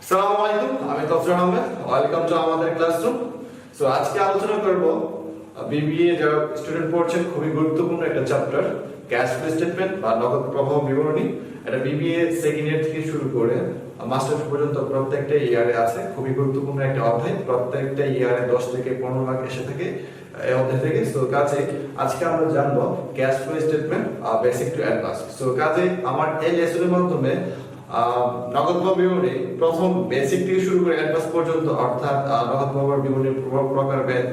আসসালামু আলাইকুম, আমি তফসির আহমেদ। ওয়েলকাম টু আমাদের ক্লাসরুম। সো আজকে আলোচনা করব বিবিএ যারা স্টুডেন্ট পড়ছেন খুবই গুরুত্বপূর্ণ একটা চ্যাপ্টার, ক্যাশ ফ্লো স্টেটমেন্ট বা নগদ প্রবাহ বিবরণী। এটা বিবিএ সেকেন্ড ইয়ার থেকে শুরু করে মাস্টার্স পর্যন্ত প্রত্যেকটা ইয়ারে আছে। খুবই গুরুত্বপূর্ণ একটা অধ্যায়, প্রত্যেকটা ইয়ারে 10 থেকে 15 মার্ক এসে থাকে এই অধ্যায় থেকে। সো কাজে আজকে আমরা জানবো cash flow statement basic to advance. So কাজে আমার এই লেসনের মাধ্যমে নগদ প্রবাহ বিবরণী প্রথম বেসিক থেকে শুরু করে অ্যাডভান্স পর্যন্ত, অর্থাৎ নগদ প্রবাহ বিবরণীর প্রকারভেদ,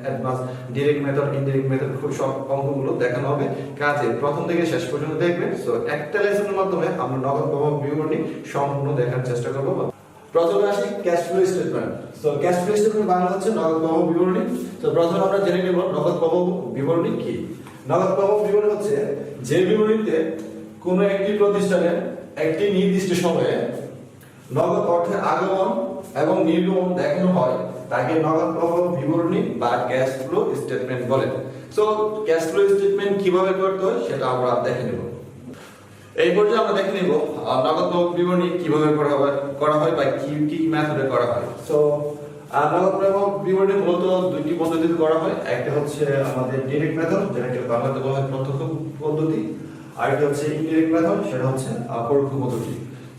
advance, direct method, indirect method, খুব সব অঙ্কগুলো দেখানো হবে। কাজে প্রথম থেকে শেষ পর্যন্ত দেখবেন। সো একটা লেসনের মাধ্যমে আমরা নগদ প্রবাহ বিবরণী সম্পূর্ণ দেখার চেষ্টা করব। প্রথমে আসি cash flow statement. So cash flow statement Bangla হচ্ছে নগদ প্রবাহ বিবরণী। তো প্রথমে আমরা জেনে নেব নগদ প্রবাহ বিবরণী কি। নগদ প্রবাহ বিবরণী হচ্ছে যে বিবরণীতে কোনো একটি প্রতিষ্ঠানের একটি নির্দিষ্ট সময়ে নগদ অর্থের আগমন এবং নির্গমন দেখানো হয়, তাকে নগদ প্রবাহ বিবরণী বা ক্যাশ ফ্লো স্টেটমেন্ট বলে। সো ক্যাশ ফ্লো স্টেটমেন্ট কিভাবে করতে হয় সেটা আমরা দেখে নেব। এই পর্যায়ে আমরা দেখে নেব নগদ প্রবাহ বিবরণী কিভাবে করা হয় বা কি মেথডে করা হয়। সো নগদ প্রবাহ বিবরণী মূলত দুইটি পদ্ধতিতে করা হয়। একটা হচ্ছে আমাদের ডিরেক্ট মেথড, যেটাকে বাংলাতে বলা হয় প্রত্যক্ষ পদ্ধতি, আর একটা হচ্ছে ইনডিরেক্ট মেথড, সেটা হচ্ছে পরোক্ষ পদ্ধতি।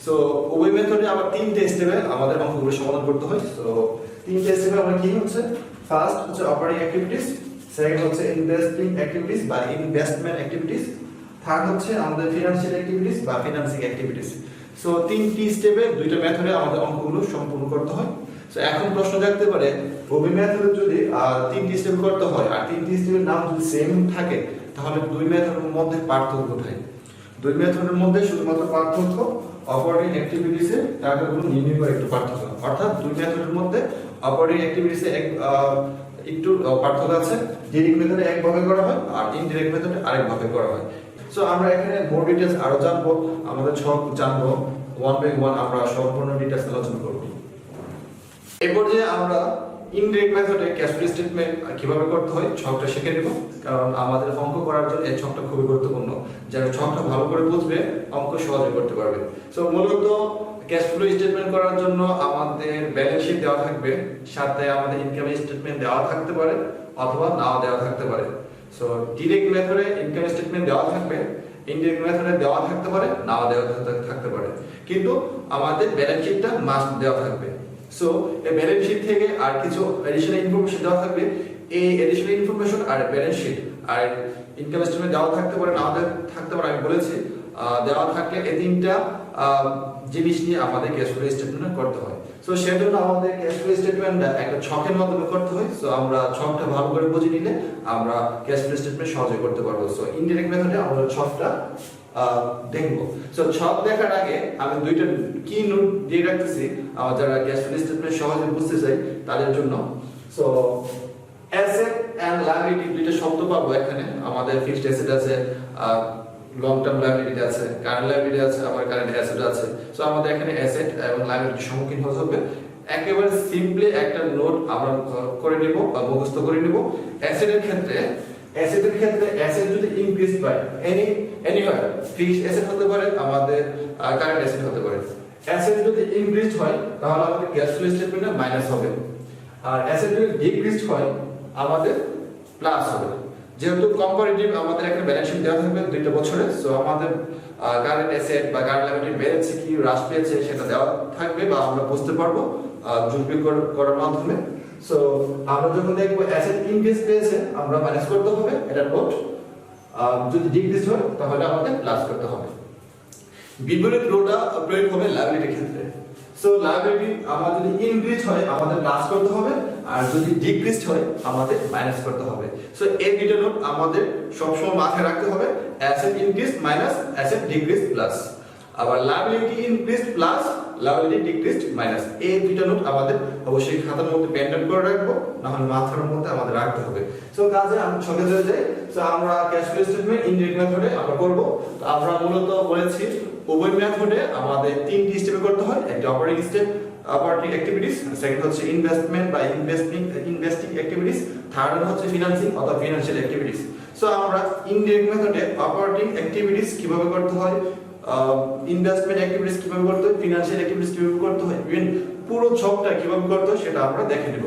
সো উভয় মেথডে আবার তিনটে স্টেপে আমাদের অঙ্কগুলো সমাধান করতে হয়। সো তিনটে স্টেপে আমরা কি হচ্ছে, ফার্স্ট হচ্ছে অপারেটিং অ্যাক্টিভিটিস, সেকেন্ড হচ্ছে ইনভেস্টিং অ্যাক্টিভিটিস বা ইনভেস্টমেন্ট অ্যাক্টিভিটিস, থার্ড হচ্ছে আমাদের ফিনান্সিয়াল অ্যাক্টিভিটিস বা ফিনান্সিং অ্যাক্টিভিটিস। সো তিনটি স্টেপে দুইটা মেথডে আমাদের অঙ্কগুলো সম্পূর্ণ করতে হয়। সো এখন প্রশ্ন জাগতে পারে, উভয় মেথডে যদি তিনটি স্টেপ করতে হয় আর তিনটি স্টেপের নাম যদি সেম থাকে, তাহলে দুই মেথডের মধ্যে পার্থক্য কোথায়? দুই মেথডের মধ্যে শুধুমাত্র পার্থক্য অপারেটিং অ্যাক্টিভিটিসে টাকাগুলো নির্ণয় করে একটু পার্থক্য, অর্থাৎ দুই মেথডের মধ্যে অপারেটিং অ্যাক্টিভিটিসে একটু পার্থক্য আছে। ডিরেক্ট মেথডে একভাবে করা হয় আর ইনডিরেক্ট মেথডে আরেকভাবে করা হয়। সো আমরা এখানে মোর ডিটেইলস আরো জানবো, আমাদের ছক জানবো, ওয়ান বাই ওয়ান আমরা সম্পূর্ণ ডিটেইলস আলোচনা করব। এই পর্যায়ে আমরা ইনডিরেক্ট মেথডে ক্যাশ ফ্লো স্টেটমেন্ট কিভাবে করতে হয় ছকটা শিখে নেব, কারণ আমাদের অঙ্ক করার জন্য এই ছকটা খুবই গুরুত্বপূর্ণ। যারা ছকটা ভালো করে বুঝবে অঙ্ক সহজে করতে পারবে। সো মূলত ক্যাশ ফ্লো স্টেটমেন্ট করার জন্য আমাদের ব্যালেন্স শিট দেওয়া থাকবে, সাথে আমাদের ইনকাম স্টেটমেন্ট দেওয়া থাকতে পারে অথবা নাও দেওয়া থাকতে পারে। সো ডিরেক্ট মেথডে ইনকাম স্টেটমেন্ট দেওয়া থাকবে, ইনডিরেক্ট মেথডে দেওয়া থাকতে পারে, নাও দেওয়া থাকতে পারে, কিন্তু আমাদের ব্যালেন্স শিটটা মাস্ট দেওয়া থাকবে। সো এই ব্যালেন্স শিট থেকে আর কিছু এডিশনাল ইনফরমেশন দেওয়া থাকবে। এই এডিশনাল ইনফরমেশন আর ব্যালেন্স শিট আর ইনকাম স্টেটমেন্ট দেওয়া থাকতে পারে, নাও থাকতে পারে, আমি বলেছি। দেওয়া থাকলে এই তিনটা জিনিস নিয়ে আমাদের ক্যাশ ফ্লো স্টেটমেন্ট করতে হয়। সো সেজন্য আমাদের ক্যাশ ফ্লো স্টেটমেন্টটা একটা ছকের মাধ্যমে করতে হয়। সো আমরা ছকটা ভালো করে বুঝে নিলে আমরা ক্যাশ ফ্লো স্টেটমেন্ট সহজে করতে পারবো। সো ইনডিরেক্ট মেথডে আমরা ছকটা দেখবো। সো ছক দেখার আগে আমি দুইটা কি নোট দিয়ে রাখতেছি আমার যারা ক্যাশ ফ্লো স্টেটমেন্ট সহজে বুঝতে চাই তাদের জন্য। সো অ্যাসেট এন্ড লায়াবিলিটি দুইটা শব্দ পাবো এখানে। আমাদের ফিক্সড অ্যাসেট আছে, লং টার্ম লায়াবিলিটি আছে, কারেন্ট লায়াবিলিটি আছে, আবার কারেন্ট অ্যাসেট আছে। সো আমাদের এখানে অ্যাসেট এবং লায়াবিলিটির সম্মুখীন হতে হবে। একেবারে সিম্পলি একটা নোট আমরা করে নিব বা মুখস্থ করে নিব। অ্যাসেটের ক্ষেত্রে অ্যাসেট যদি ইনক্রিজ বাই এনিওয়ার, ফিক্সড অ্যাসেট হতে পারে, আমাদের কারেন্ট অ্যাসেট হতে পারে। অ্যাসেট যদি ইনক্রিজ হয় তাহলে আমাদের ক্যাশ ফ্লো স্টেটমেন্টে মাইনাস হবে, আর অ্যাসেট যদি ডিক্রিজ হয় আমাদের প্লাস হবে। যেহেতু কম্পারেটিভ আমাদের একটা ব্যালেন্স শিট দেওয়া থাকবে দুইটা বছরে, সো আমাদের কারেন্ট অ্যাসেট বা কারেন্ট লায়াবিলিটি বেড়েছে কি হ্রাস পেয়েছে সেটা দেওয়া থাকবে বা আমরা বুঝতে পারবো যোগ বিয়োগ করার মাধ্যমে। সো আমরা যখন দেখবো অ্যাসেট ইনক্রিজ পেয়েছে আমরা মাইনাস করতে হবে, এটা নোট। যদি ডিক্রিজ হয় তাহলে আমাদের প্লাস করতে হবে। বিপরীত রোটা প্রয়োগ হবে লায়াবিলিটির ক্ষেত্রে। সো লায়াবিলিটি আমার যদি ইনক্রিজ হয় আমাদের প্লাস করতে হবে, আর যদি ডিক্রিজ হয় আমাদের মাইনাস করতে হবে। সো এই দুটো নোট আমাদের সবসময় মাথায় রাখতে হবে, asset increase minus asset decrease plus, আবার liability increase plus liability decrease minus. এই দুটো নোট আমাদের অবশ্যই খাতার মধ্যে পেন ডাউন করে রাখবো, না হলে মাথার মধ্যে আমাদের রাখতে হবে। সো কাজে আমি ছকে চলে যাই। সো আমরা ক্যাশ ফ্লো স্টেটমেন্ট ইনডিরেক্ট মেথডে আমরা করব। তো আমরা মূলত বলেছি উভয় মেথডে আমাদের তিনটি স্টেপে করতে হয়। একটা operating step, operating activities, second হচ্ছে ইনভেস্টমেন্ট বা ইনভেস্টিং অ্যাক্টিভিটিস, থার্ড হচ্ছে ফিনান্সিং অথবা ফিনান্সিয়াল অ্যাক্টিভিটিস। সো আমরা ইনডিরেক্ট মেথডে অপারেটিং অ্যাক্টিভিটিস কিভাবে করতে হয়, ইনভেস্টমেন্ট অ্যাক্টিভিটিস কিভাবে করতে হয়, ফিনান্সিয়াল অ্যাক্টিভিটিস কিভাবে করতে হয়, ইভেন পুরো ছকটা কিভাবে করতে হয় সেটা আমরা দেখে নেব।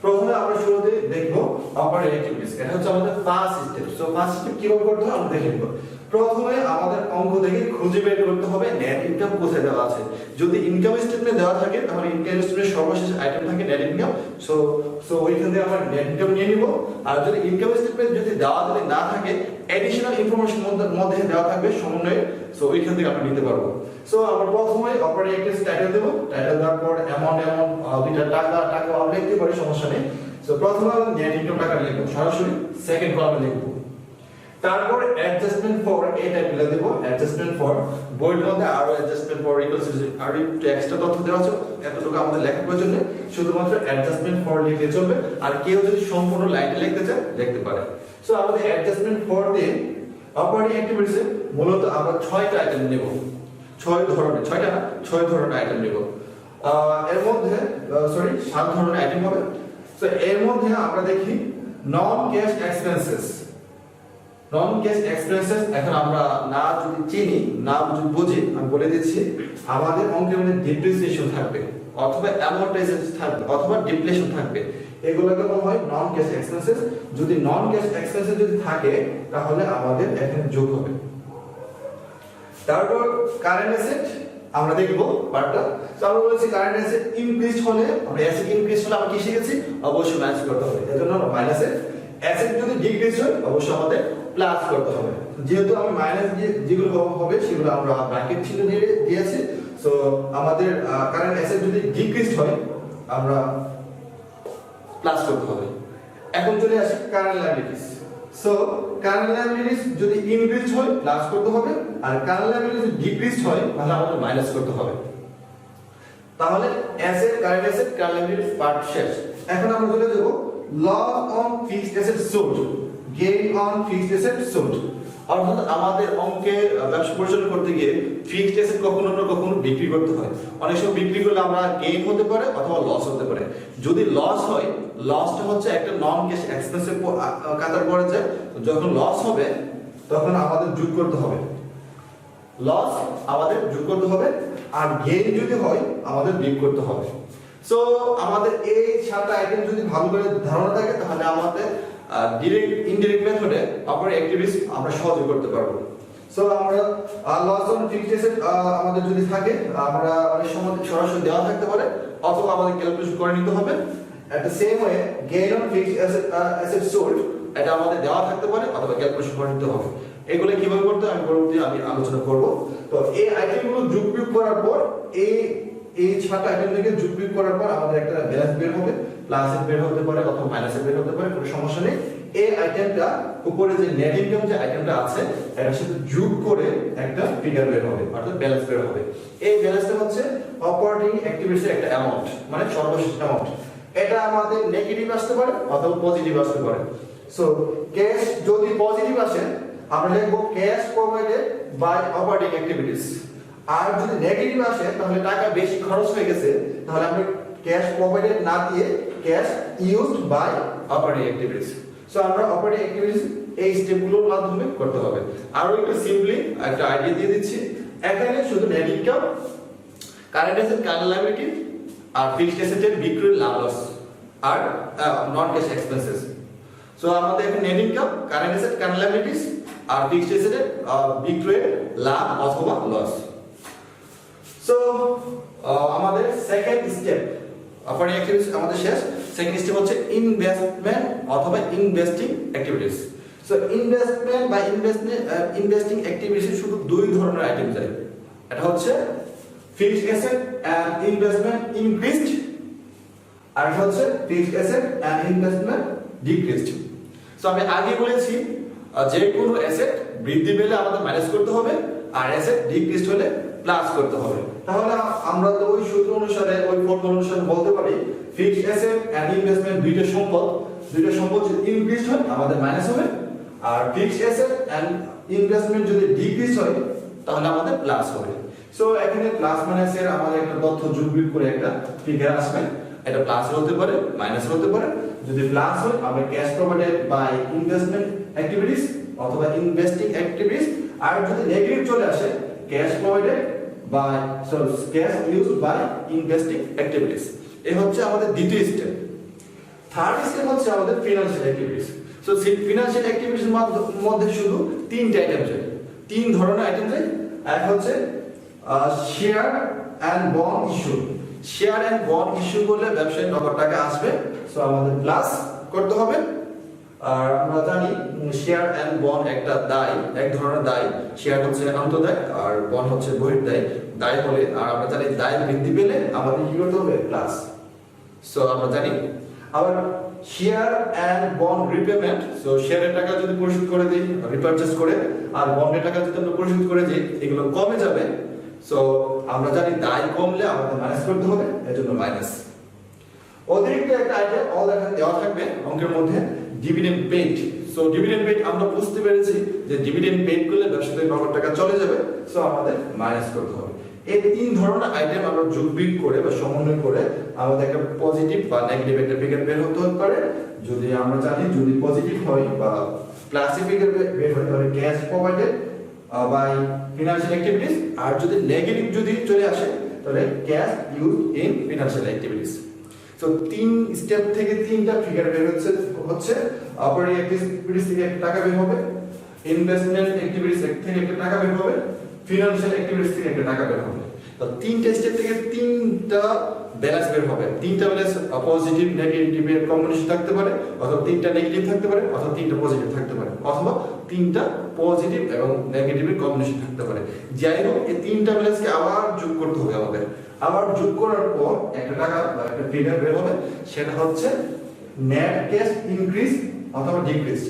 প্রথমে আমরা শুরুতে দেখব অপারেটিং অ্যাক্টিভিটিস। এটা হচ্ছে আমাদের first step. So first step কিভাবে করতে হয় আমরা দেখে নেব। প্রথমে আমাদের অঙ্ক থেকে খুঁজে বের করতে হবে নেট ইনকাম কোথায় দেওয়া আছে। যদি ইনকাম স্টেটমেন্ট দেওয়া থাকে তাহলে ইনকাম স্টেটমেন্টের সর্বশেষ আইটেম থাকে নেট ইনকাম। সো ওইখান থেকে আমরা নেট ইনকাম নিয়ে নিব। আর যদি ইনকাম স্টেটমেন্ট যদি না থাকে এডিশনাল ইনফরমেশন মধ্যে দেওয়া থাকবে সমন্বয়ে, সো ওইখান থেকে আমরা নিতে পারবো। সো আমরা প্রথমে অপারেটিং অ্যাক্টিভিটিস টাইটেল দেব। টাইটেল দেওয়ার পর অ্যামাউন্ট দুইটা টাকা আমরা লিখতে পারি, সমস্যা নেই। সো প্রথমে আমরা নেট ইনকাম টাকা লিখব, সরাসরি সেকেন্ড কলামে লিখব। তারপর অ্যাডজাস্টমেন্ট ফর এটা লিখে দেব। অ্যাডজাস্টমেন্ট ফর বইয়ের মধ্যে আরো অ্যাডজাস্টমেন্ট ফর ইকুয়ালস আর একটু এক্সট্রা তথ্য দেওয়া আছে, এতটুকু আমাদের লেখার প্রয়োজন নেই, শুধুমাত্র অ্যাডজাস্টমেন্ট ফর লিখলে চলবে। আর কেউ যদি সম্পূর্ণ লাইনে লিখতে চায় লিখতে পারে। সো আমাদের অ্যাডজাস্টমেন্ট ফর দিয়ে অপারেটিং অ্যাক্টিভিটিসে মূলত আমরা 6টা আইটেম নেব। 6 ধরনের আইটেম নেব। এর মধ্যে 7 ধরনের আইটেম হবে। সো এর মধ্যে আমরা দেখি নন ক্যাশ এক্সপেন্সেস। এখন আমরা না যদি চিনি, না যদি বুঝি, আমি বলে দিচ্ছি, আমাদের অঙ্কের মধ্যে ডিপ্রিসিয়েশন থাকবে, অথবা অ্যামর্টাইজেশন থাকবে, অথবা ডিপ্লেশন থাকবে। এগুলোকে বলা হয় নন ক্যাশ এক্সপেন্সেস। যদি নন ক্যাশ এক্সপেন্সেস যদি থাকে তাহলে আমাদের এখানে যোগ হবে। তারপর কারেন্ট অ্যাসেট আমরা দেখব পার্টটা। তো আমরা বলেছি কারেন্ট অ্যাসেট ইনক্রিজ হলে, আমরা অ্যাসেট ইনক্রিজ হলে আমরা কি শিখেছি, অবশ্যই মাইনাস করতে হবে। এজন্য আমরা মাইনাসে। অ্যাসেট যদি ডিক্রিজ হয় অবশ্যই আমাদের প্লাস করতে হবে। যেহেতু আমি মাইনাস দিয়ে যেগুলো হবে সেগুলো আমরা ব্র্যাকেট চিহ্ন দিয়ে দিয়েছি। সো আমাদের কারেন্ট অ্যাসেট যদি ডিক্রিজ হয় আমরা প্লাস করতে হবে। এখন চলে আসি current liabilities. So current liabilities যদি ইনক্রিজ হয় প্লাস করতে হবে, আর কারেন্ট লায়াবিলিটিস যদি ডিক্রিজ হয় তাহলে আমাদের মাইনাস করতে হবে। তাহলে asset, current asset, current liabilities part শেষ। এখন আমরা চলে যাব loss on fixed asset sold, gain on fixed asset sold. অর্থাৎ আমাদের অঙ্কের ব্যবসা পরিচালনা করতে গিয়ে ফিক্সড অ্যাসেট কখনো না কখনো বিক্রি করতে হয়। অনেক সময় বিক্রি করলে আমরা গেইন হতে পারে অথবা লস হতে পারে। যদি লস হয়, লসটা হচ্ছে একটা নন ক্যাশ এক্সপেন্সের কাতার পড়ে যায়। যখন লস হবে তখন আমাদের যোগ করতে হবে, লস আমাদের যোগ করতে হবে। আর গেইন যদি হয় আমাদের বিয়োগ করতে হবে। সো আমাদের এই 7টা আইটেম যদি ভালো করে ধারণা থাকে তাহলে আমাদের ডিরেক্ট ইনডিরেক্ট মেথডে অপারেটিং অ্যাক্টিভিটিস আমরা সহজে করতে পারবো। সো আমরা লস অন ফিক্সড অ্যাসেট আমাদের যদি থাকে, আমরা অনেক সময় সরাসরি দেওয়া থাকতে পারে অথবা আমাদের ক্যালকুলেশন করে নিতে হবে। At the same way gain on fixed asset sold, এটা আমাদের দেওয়া থাকতে পারে অথবা ক্যালকুলেশন করে নিতে হবে। এগুলো কিভাবে করতে আমি পরবর্তী আলোচনা করব। তো এই আইটেমগুলো যোগ বিয়োগ করার পর এই 6টা আইটেম থেকে যোগ বিয়োগ করার পর আমাদের একটা ব্যালেন্স বের হবে। প্লাস বের হতে পারে অথবা মাইনাস বের হতে পারে, কোনো সমস্যা নেই। এই আইটেমটা উপরে যে নেট ইনকাম যে আইটেমটা আছে এটার সাথে যোগ করে একটা ফিগার বের হবে, অর্থাৎ ব্যালেন্স বের হবে। এই ব্যালেন্সটা হচ্ছে অপারেটিং অ্যাক্টিভিটিসের একটা অ্যামাউন্ট, মানে সর্বশেষ অ্যামাউন্ট। এটা আমাদের নেগেটিভ আসতে পারে অথবা পজিটিভ আসতে পারে। সো ক্যাশ যদি পজিটিভ আসে আমরা লিখব cash provided by operating activities. আর যদি নেগেটিভ আসে তাহলে টাকা বেশি খরচ হয়ে গেছে, তাহলে আমরা ক্যাশ প্রোভাইডেড না দিয়ে cash used by operating activities. So আমরা অপারেটিং অ্যাক্টিভিটিস এই স্টেপগুলোর মাধ্যমে করতে হবে। আরো একটু সিম্পলি একটা আইডিয়া দিয়ে দিচ্ছি। এখানে শুধু net income, current asset, current liability আর ফিক্সড অ্যাসেটের বিক্রয় লাভ লস আর নন ক্যাশ এক্সপেন্সেস। সো আমাদের এখানে net income, current asset, current liabilities আর ফিক্সড অ্যাসেটের বিক্রয়ের লাভ অথবা লস। সো আমাদের সেকেন্ড স্টেপ অপারেটিং অ্যাক্টিভিটিস আমাদের শেষ। সেকেন্ড স্টেপ হচ্ছে ইনভেস্টমেন্ট অথবা ইনভেস্টিং অ্যাক্টিভিটিস। সো ইনভেস্টমেন্ট বা ইনভেস্টিং অ্যাক্টিভিটিস শুধু 2 ধরনের আইটেম যায়। এটা হচ্ছে fixed asset and investment increased, আর এটা হচ্ছে fixed asset and investment decreased. So আমি আগে বলেছি যে কোনো অ্যাসেট বৃদ্ধি পেলে আমাদের মাইনাস করতে হবে, আর অ্যাসেট ডিক্রিজড হলে প্লাস করতে হবে। তাহলে আমরা তো ওই সূত্র অনুসারে, ওই ফর্মুলা অনুসারে বলতে পারি ফিক্সড অ্যাসেট এন্ড ইনভেস্টমেন্ট দুইটা সম্পদ যদি ইনক্রিজ হয় আমাদের মাইনাস হবে, আর ফিক্সড অ্যাসেট এন্ড ইনভেস্টমেন্ট যদি ডিক্রিজ হয় তাহলে আমাদের প্লাস হবে। সো এখানে প্লাস মাইনাসের আমাদের একটা তথ্য যোগ বিয়োগ করে একটা ফিগার আসবে। এটা প্লাস হতে পারে, মাইনাস হতে পারে। যদি প্লাস হয় আমরা cash provided by investment activities অথবা ইনভেস্টিং অ্যাক্টিভিটিস, আর যদি নেগেটিভ চলে আসে cash provided by cash used by investing activities. এই হচ্ছে আমাদের দ্বিতীয় স্টেপ। থার্ড স্টেপ হচ্ছে আমাদের financial activities. So financial activities মধ্যে শুধু তিনটা আইটেম যায়, তিন ধরনের আইটেম যায়। এক হচ্ছে share and bond issue. Share and bond issue করলে ব্যবসায়িক নগদ টাকা আসবে, সো আমাদের প্লাস করতে হবে। আর আমরা জানি শেয়ার অ্যান্ড বন্ড একটা দায়, এক ধরনের দায়। শেয়ার হচ্ছে আন্তঃদায় আর বন্ড হচ্ছে বহির্দায়। দায় হলে, আর আমরা জানি দায় বৃদ্ধি পেলে আমাদের কি করতে হবে? প্লাস। সো আমরা জানি আবার share and bond repayment. So শেয়ারের টাকা যদি পরিশোধ করে দিই, রিপারচেজ করে, আর বন্ডের টাকা যদি আমরা পরিশোধ করে দিই, এগুলো কমে যাবে। সো আমরা জানি দায় কমলে আমাদের মাইনাস করতে হবে, এজন্য মাইনাস। অতিরিক্ত একটা আইটেম অল দেওয়া থাকবে অঙ্কের মধ্যে, dividend paid. So dividend paid আমরা বুঝতে পেরেছি যে ডিভিডেন্ড পেইড করলে ব্যবসা থেকে নগদ টাকা চলে যাবে, সো আমাদের মাইনাস করতে হবে। এই তিন ধরনের আইটেম আমরা যোগ বিয়োগ করে বা সমন্বয় করে আমাদের একটা পজিটিভ বা নেগেটিভ একটা ফিগার বের হতে পারে। যদি আমরা জানি যদি পজিটিভ হয় বা প্লাস ফিগার বের হয় তাহলে cash provided by financial activities, আর যদি নেগেটিভ যদি চলে আসে তাহলে cash use in financial activities. তো তিন স্টেপ থেকে তিনটা ফিগার বের হচ্ছে অপারেটিং অ্যাক্টিভিটিস থেকে একটা টাকা বের হবে, ইনভেস্টমেন্ট অ্যাক্টিভিটিস থেকে একটা টাকা বের হবে, ফিনান্সিয়াল অ্যাক্টিভিটিস থেকে একটা টাকা বের হবে। তো তিনটা স্টেপ থেকে তিনটা ব্যালেন্স বের হবে। তিনটা ব্যালেন্স পজিটিভ নেগেটিভ এর কম্বিনেশন থাকতে পারে, অথবা তিনটা নেগেটিভ থাকতে পারে, অথবা তিনটা পজিটিভ থাকতে পারে, অথবা তিনটা পজিটিভ এবং নেগেটিভ এর কম্বিনেশন থাকতে পারে। যাই হোক, এই তিনটা ব্যালেন্সকে আবার যোগ করতে হবে আমাদের। আবার যোগ করার পর একটা টাকা বা একটা ফিগার বের হবে, সেটা হচ্ছে নেট ক্যাশ ইনক্রিজ অথবা ডিক্রিজ।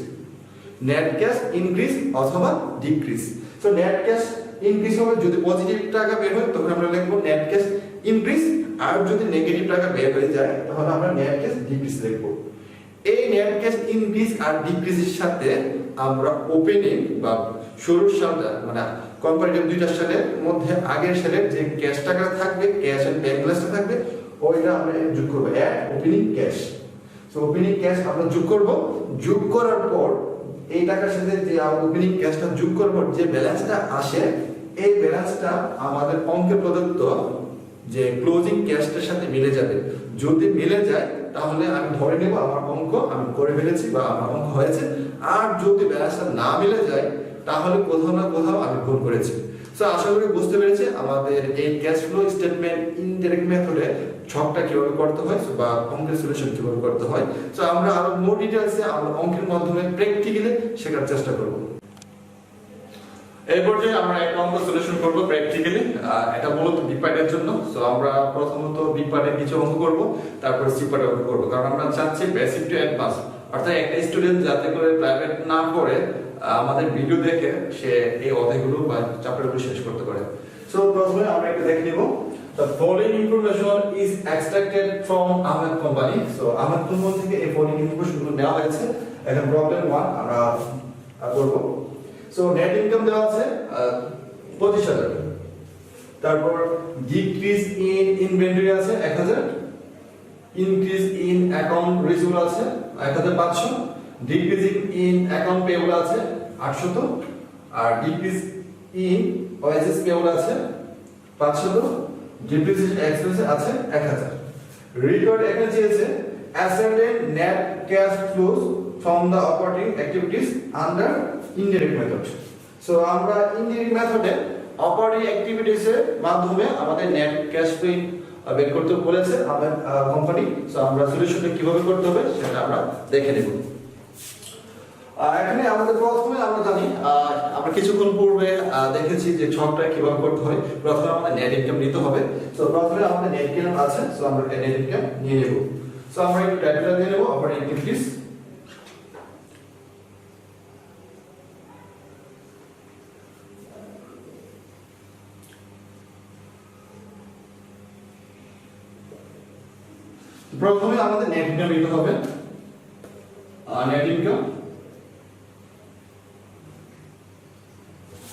নেট ক্যাশ ইনক্রিজ অথবা decrease. So net cash increase হবে যদি পজিটিভ টাকা বের হয়, তখন আমরা লিখব নেট ক্যাশ ইনক্রিজ, আর যদি নেগেটিভ টাকা বের হয়ে যায় তাহলে আমরা নেট ক্যাশ ডিক্রিজ লিখব। এই নেট ক্যাশ ইনক্রিজ আর ডিক্রিজের সাথে আমরা ওপেনিং বা শুরুর সালটা মানে কম্পারেটিভ দুইটা সালের মধ্যে আগের সালের যে ক্যাশ টাকা থাকবে, ক্যাশ এন্ড ব্যাংক ব্যালেন্সটা থাকবে, ওইটা আমরা যোগ করব add opening cash. So opening cash আমরা যোগ করব। যোগ করার পর এই টাকার সাথে যে ওপেনিং ক্যাশটা যোগ করার পর যে ব্যালেন্সটা আসে, এই ব্যালেন্সটা আমাদের অঙ্কে প্রদত্ত যে ক্লোজিং ক্যাশটার সাথে মিলে যাবে। যদি মিলে যায় তাহলে আমি ধরে নেব আমার অঙ্ক আমি করে ফেলেছি বা আমার অঙ্ক হয়েছে। আর যদি ব্যালেন্সটা না মিলে যায় তাহলে কোথাও না কোথাও আমি ভুল করেছি। সো আশা করি বুঝতে পেরেছি আমাদের এই ক্যাশ ফ্লো স্টেটমেন্ট ইনডাইরেক্ট মেথডে ছকটা কিভাবে করতে হয় বা অঙ্কের সলিউশন কিভাবে করতে হয়। সো আমরা আরো মোর ডিটেইলসে আমরা অঙ্কের মাধ্যমে প্র্যাকটিক্যালি শেখার চেষ্টা করব। এই পর্যায়ে আমরা একটা অঙ্ক সলিউশন করব প্র্যাকটিক্যালি। এটা মূলত বি পার্টের জন্য। সো আমরা প্রথমত বি পার্টের কিছু অঙ্ক করব, তারপর সি পার্টের অঙ্ক করব, কারণ আমরা চাচ্ছি বেসিক টু অ্যাডভান্স, অর্থাৎ একটা স্টুডেন্ট যাতে করে প্রাইভেট না করে আমাদের ভিডিও দেখে সে এই অধ্যায়গুলো বা চ্যাপ্টারগুলো শেষ করতে পারে। সো প্রথমে আমরা একটা দেখে নিব। The following information is extracted from Ahmed Company. So Ahmed Company থেকে এই following information গুলো নেওয়া হয়েছে। এখন প্রবলেম 1 আমরা করব। সো নেট ইনকাম দেওয়া আছে 25,000, তারপর ডিক্রিজ ইন ইনভেন্টরি আছে 1000, ইনক্রিজ ইন অ্যাকাউন্ট রিসিভেবল আছে 1500, ডিক্রিজিং ইন অ্যাকাউন্ট পেয়েবল আছে 800, আর ডিক্রিজ ইন ওএসএস পেয়েবল আছে 500, ডিপ্রিসিয়েশন এক্সপেন্স আছে 1000। রেকর্ড এখানে চেয়েছে ascending net cash flows from the operating activities under indirect method. So আমরা ইনডিরেক্ট মেথডে operating activities এর মাধ্যমে আমাদের নেট ক্যাশ ফ্লো বের করতে বলেছে আমাদের কোম্পানি। সো আমরা সলিউশনটা কিভাবে করতে হবে সেটা আমরা দেখে নেব। এখানে আমাদের প্রথমে আমরা জানি আমরা কিছুক্ষণ পূর্বে দেখেছি যে ছকটা কিভাবে করতে হয়। প্রথমে আমাদের নেট ইনকাম নিতে হবে। সো প্রথমে আমাদের নেট ইনকাম আছে, সো আমরা নেট ইনকাম নিয়ে নেব। সো আমরা একটু টাইটেল দিয়ে নেব অপারেটিং অ্যাক্টিভিটিস। প্রথমে আমাদের নেট ইনকাম নিতে হবে।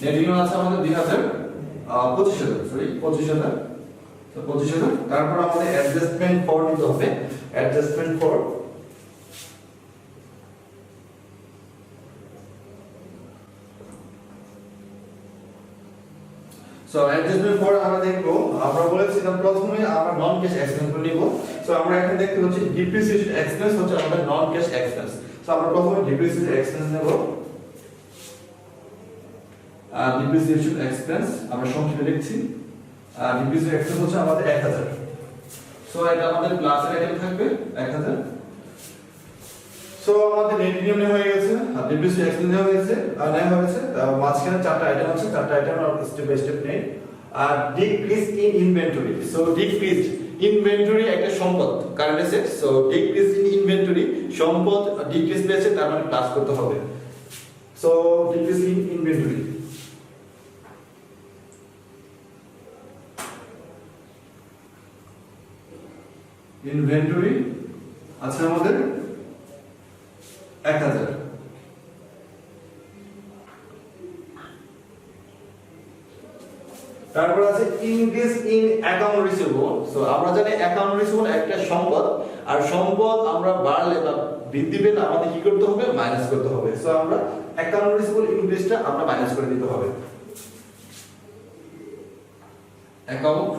নেট ইনকাম আছে আমাদের 25,000 তো 25,000। তারপর আমাদের অ্যাডজাস্টমেন্ট ফর নিতে হবে। অ্যাডজাস্টমেন্ট ফর সো অ্যাডজাস্টমেন্ট পর আমরা দেখব, আমরা বলেছিলাম প্রথমে আমরা নন ক্যাশ এক্সপেন্স নিব। সো আমরা এখানে দেখতে পাচ্ছি ডিপ্রিসিয়েশন এক্সপেন্স হচ্ছে আমাদের নন ক্যাশ এক্সপেন্স। সো আমরা প্রথমে ডিপ্রিসিয়েশন এক্সপেন্স নেব। ডিপ্রিসিয়েশন এক্সপেন্স আমরা সংক্ষেপে লিখছি। ডিপ্রিসিয়েশন এক্সপেন্স হচ্ছে আমাদের 1000। সো এটা আমাদের প্লাসের আইটেম থাকবে 1000। সো আমাদের নেট ইনকাম নেওয়া হয়ে গেছে, আর ডিপ্রিসিয়েশন এক্সপেন্স নেওয়া হয়েছে, মাঝখানে চারটা আইটেম আছে, চারটা আইটেম আমরা স্টেপ বাই স্টেপ নেই। আর decrease in inventory. So decrease inventory একটা সম্পদ, current asset. So decrease in inventory সম্পদ ডিক্রিজ পেয়েছে, তার মানে প্লাস করতে হবে। So decrease in inventory, inventory আছে আমাদের 1000। তারপর আছে increase in account receivable. So আমরা জানি অ্যাকাউন্ট রিসিভেবল একটা সম্পদ, আর সম্পদ আমরা বাড়লে বা বৃদ্ধি পেলে আমাদের কি করতে হবে, মাইনাস করতে হবে। সো আমরা অ্যাকাউন্ট রিসিভেবল ইনক্রিজটা আমরা মাইনাস করে দিতে হবে। অ্যাকাউন্ট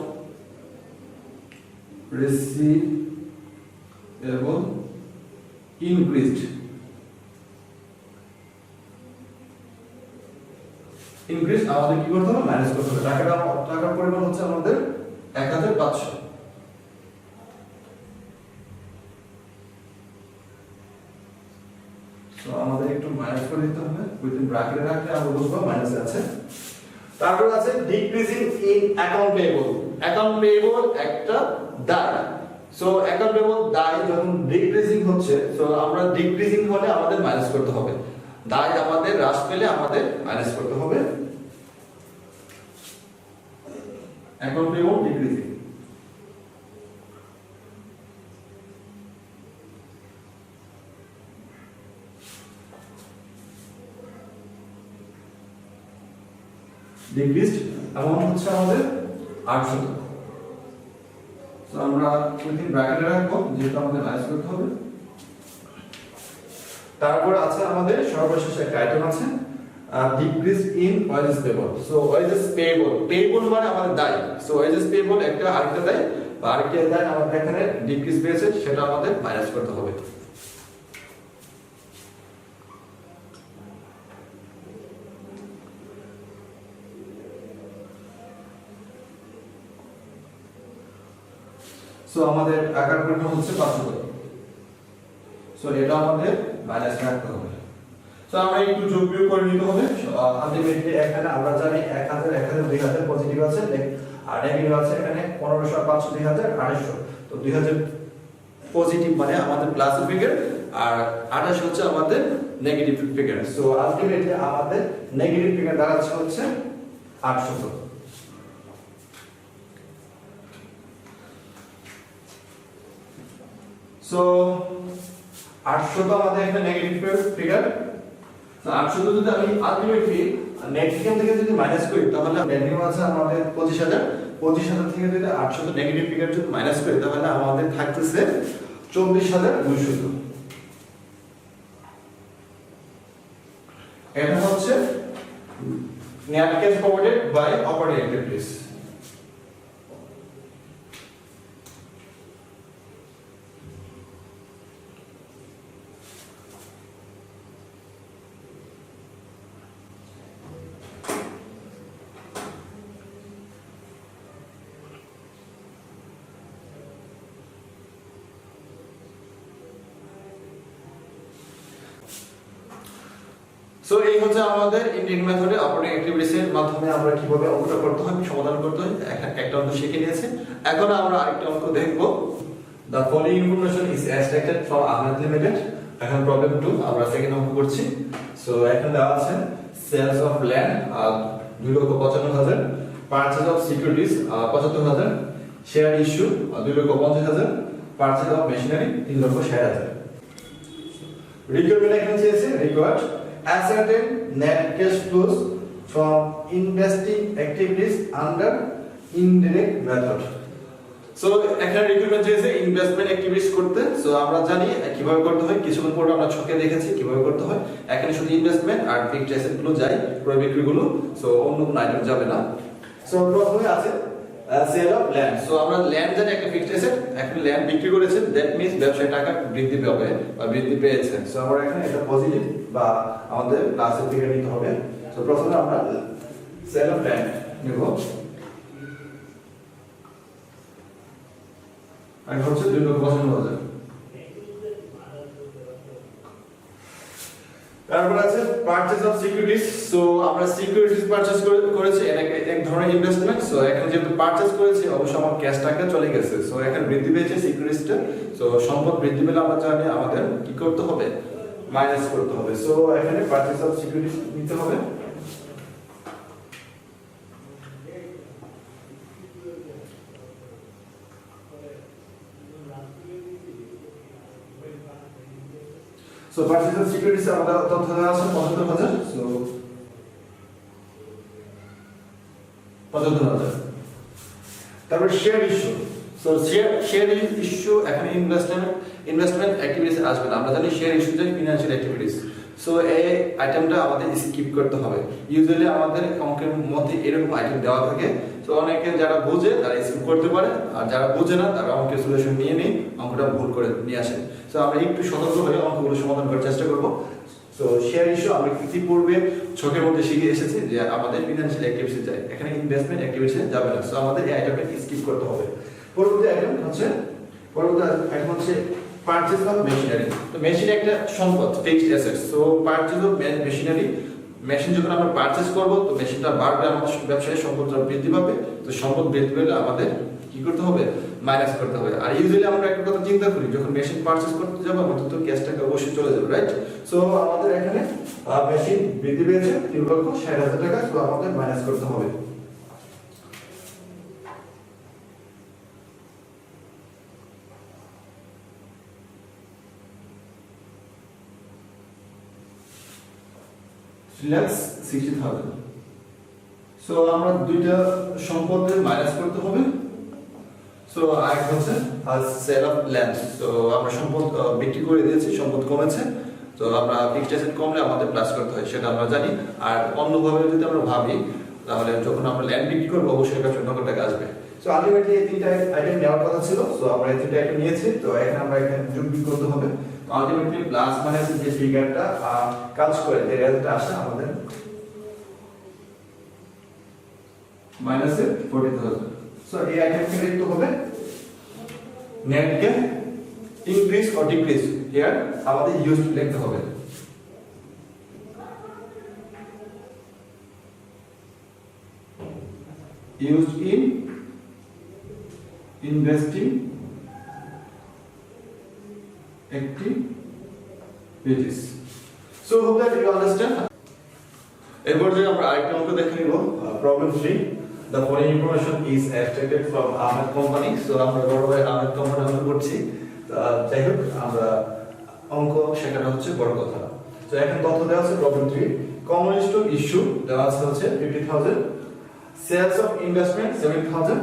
রিসিভেবল ইনক্রিজড, ইনক্রিজ আমাদের কি করতে হবে, মাইনাস করতে হবে। টাকার পরিমাণ হচ্ছে আমাদের 1500। সো আমাদের একটু মাইনাস করে দিতে হবে, উইথিন ব্র্যাকেটে রাখলে আমরা বুঝবো মাইনাস আছে। তারপর আছে decreasing in account payable. Account payable একটা দায়। সো অ্যাকাউন্ট পেয়েবল দায় যখন ডিক্রিজিং হচ্ছে, সো আমরা ডিক্রিজিং হলে আমাদের মাইনাস করতে হবে, দায় আমাদের হ্রাস পেলে আমাদের মাইনাস করতে হবে। Account payable decreasing. Decreased amount হচ্ছে আমাদের 800। তো আমরা উইথিন ব্র্যাকেটে রাখবো, যেহেতু আমাদের মাইনাস করতে হবে। তারপর আছে আমাদের সর্বশেষ একটা আইটেম আছে decrease in wages payable. So wages payable, payable মানে আমাদের দায়। সো ওয়েজেস পেয়েবল একটা আরেকটা দায়, বা আরেকটা দায় আমাদের এখানে ডিক্রিজ পেয়েছে, সেটা আমাদের মাইনাস করতে হবে। সো আমাদের টাকার পরিমাণ হচ্ছে 500। সো এটা আমাদের মাইনাস রাখতে হবে। সো আমরা একটু যোগ বিয়োগ করে নিতে হবে। আলটিমেটলি এখানে আমরা জানি 1000 1000 2000 পজিটিভ আছে, আর নেগেটিভ আছে এখানে 1500 500 2000 2800। তো 2000 পজিটিভ মানে আমাদের প্লাস ফিগার, আর 28 হচ্ছে আমাদের নেগেটিভ ফিগার। সো আলটিমেটলি আমাদের নেগেটিভ ফিগার দাঁড়াচ্ছে হচ্ছে 800। সো 800 তো আমাদের একটা নেগেটিভ ফিগার। তো 800 তো যদি আমি আলটিমেটলি নেট ইনকাম থেকে যদি মাইনাস করি, তাহলে নেট ইনকাম আছে আমাদের 25000। 25000 থেকে যদি 800 তো নেগেটিভ ফিগার যদি মাইনাস করি, তাহলে আমাদের থাকতেছে 24200। এটা হচ্ছে net cash provided by operating activities. So এই হচ্ছে আমাদের ইন্ডিয়ান মেথডে অপারেটিং অ্যাক্টিভিটিস এর মাধ্যমে আমরা কিভাবে অঙ্কটা করতে হয়, সমাধান করতে হয়, একটা অঙ্ক শিখে নিয়েছি। এখন আমরা আরেকটা অঙ্ক দেখব। The following information is extracted from Ahmed Limited. এখন প্রবলেম 2 আমরা সেকেন্ড অঙ্ক করছি। সো এখানে দেওয়া আছে sales of land 2,95,000, purchase of securities 75,000, share issue 2,50,000, purchase of machinery 3,60,000। Requirement এখানে চেয়েছে required ascertain net cash flows from investing activities under indirect method. So এখানে রিকোয়ারমেন্ট চেয়েছে ইনভেস্টমেন্ট অ্যাক্টিভিটিস করতে। সো আমরা জানি কিভাবে করতে হয়, কিছুক্ষণ পরে আমরা ছকে দেখেছি কিভাবে করতে হয়। এখানে শুধু ইনভেস্টমেন্ট আর ফিক্সড অ্যাসেট গুলো যায়, ক্রয় বিক্রি গুলো। সো অন্য কোনো আইটেম যাবে না। সো প্রথমে আছে সেল অফ ল্যান্ড। সো আমরা ল্যান্ড জানি একটা ফিক্সড অ্যাসেট, এখন ল্যান্ড বিক্রি করেছে, দ্যাট মিন্স ব্যবসায় টাকা বৃদ্ধি পাবে বা বৃদ্ধি পেয়েছে। সো আমরা এখানে এটা পজিটিভ বা আমাদের প্লাসের দিকে নিতে হবে। সো প্রথমে আমরা সেল অফ ল্যান্ড নেব, আর হচ্ছে 2,95,000। তারপর আছে পারচেজ অফ সিকিউরিটিজ। সো আমরা সিকিউরিটিজ পারচেজ করেছি, এটা এক ধরনের ইনভেস্টমেন্ট। সো এখানে যেহেতু পারচেজ করেছি অবশ্যই আমার ক্যাশ টাকা চলে গেছে। সো এখানে বৃদ্ধি পেয়েছে সিকিউরিটিজটা। সো সম্পদ বৃদ্ধি পেলে আমরা জানি আমাদের কি করতে হবে, মাইনাস করতে হবে। সো এখানে পারচেজ অফ সিকিউরিটিজ নিতে হবে। So purchase of securities আমাদের তথ্য দেওয়া আছে 75,000। So 75,000। তারপর share issue. So share issue এখানে ইনভেস্টমেন্ট অ্যাক্টিভিটিস আসবে না। আমরা জানি শেয়ার ইস্যু যে ফিনান্সিয়াল অ্যাক্টিভিটিস। সো এই আইটেমটা আমাদের স্কিপ করতে হবে। ইউজুয়ালি আমাদের অঙ্কের মধ্যে এরকম আইটেম দেওয়া থাকে। সো অনেকে যারা বোঝে তারা স্কিপ করতে পারে, আর যারা বোঝে না তারা অঙ্কের সলিউশন নিয়ে অঙ্কটা ভুল করে নিয়ে আসে। সো আমরা একটু সতর্ক হয়ে অঙ্কগুলো সমাধান করার চেষ্টা করব। সো শেয়ার ইস্যু আমরা ইতিপূর্বে ছকের মধ্যে শিখে এসেছি যে আমাদের ফিনান্সিয়াল অ্যাক্টিভিটিসে যায়, এখানে ইনভেস্টমেন্ট অ্যাক্টিভিটিসে যাবে না। সো আমাদের এই আইটেমটা স্কিপ করতে হবে। পরবর্তী আইটেম হচ্ছে পারচেজ অফ মেশিনারি। তো মেশিন একটা সম্পদ, fixed asset. So purchase of machinery, machine যখন আমরা পারচেজ করব তো মেশিনটা বাড়বে, আমাদের ব্যবসায় সম্পদটা বৃদ্ধি পাবে। তো সম্পদ বৃদ্ধি পেলে আমাদের কি করতে হবে, মাইনাস করতে হবে। আর ইউজুয়ালি আমরা একটা কথা চিন্তা করি, যখন মেশিন পারচেজ করতে যাব আমাদের তো ক্যাশ টাকা অবশ্যই চলে যাবে, রাইট? সো আমাদের এখানে মেশিন বৃদ্ধি পেয়েছে 3,60,000 টাকা। সো আমাদের মাইনাস করতে হবে। $60,000। সো আমরা দুইটা সম্পদের মাইনাস করতে হবে। সো আরেক হচ্ছে সেল অফ ল্যান্ড। সো আমরা সম্পদ বিক্রি করে দিয়েছি, সম্পদ কমেছে। তো আমরা ফিক্সড অ্যাসেট কমলে আমাদের প্লাস করতে হয়, সেটা আমরা জানি। আর অন্যভাবে যদি আমরা ভাবি তাহলে যখন আমরা ল্যান্ড বিক্রি করবো অবশ্যই এটা 14 টাকা আসবে। সো আলটিমেটলি এই তিনটা আইটেম নেওয়ার কথা ছিল। সো আমরা এই তিনটা আইটেম নিয়েছি। তো এখানে আমরা এখানে যোগ বিয়োগ করতে হবে। তো আলটিমেটলি প্লাস মাইনাস যে ফিগারটা কাজ করে যে রেজাল্টটা আসে আমাদের মাইনাসে 40,000। সো এই আইটেমকে লিখতে হবে নেটকে ইনক্রিজ অর ডিক্রিজ। হিয়ার আমাদের ইউজড লিখতে হবে। used in investing activities. So hope that you understand. এরপর যে আমরা আরেকটা অঙ্ক দেখে নিব, problem 3। The following information is extracted from Ahmed Company. So আমরা বড় ভাই আহমেদ কোম্পানি অঙ্ক করছি। যাই হোক আমরা অঙ্ক শেখানো হচ্ছে বড় কথা। তো এখন তথ্য দেওয়া আছে প্রবলেম 3। কমন স্টক ইস্যু দেওয়া আছে হচ্ছে 50,000। Sales of investment 7,000,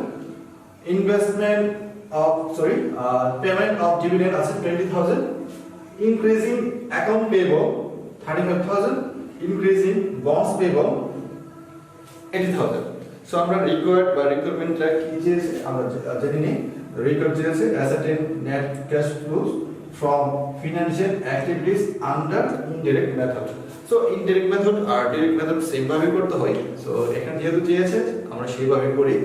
payment of dividend আছে 20,000, increasing account payable 35,000, increasing bonds payable 80,000. So আমরা required বা requirement-টা কি চেয়েছে আমরা জেনে নিই। Required চেয়েছে ascertain net cash flows from financial activities under indirect method. So indirect method আর ডাইরেক্ট মেথড সেম ভাবে করতে হয়। সো এখানে যেহেতু চেয়েছে আমরা সেইভাবে করি।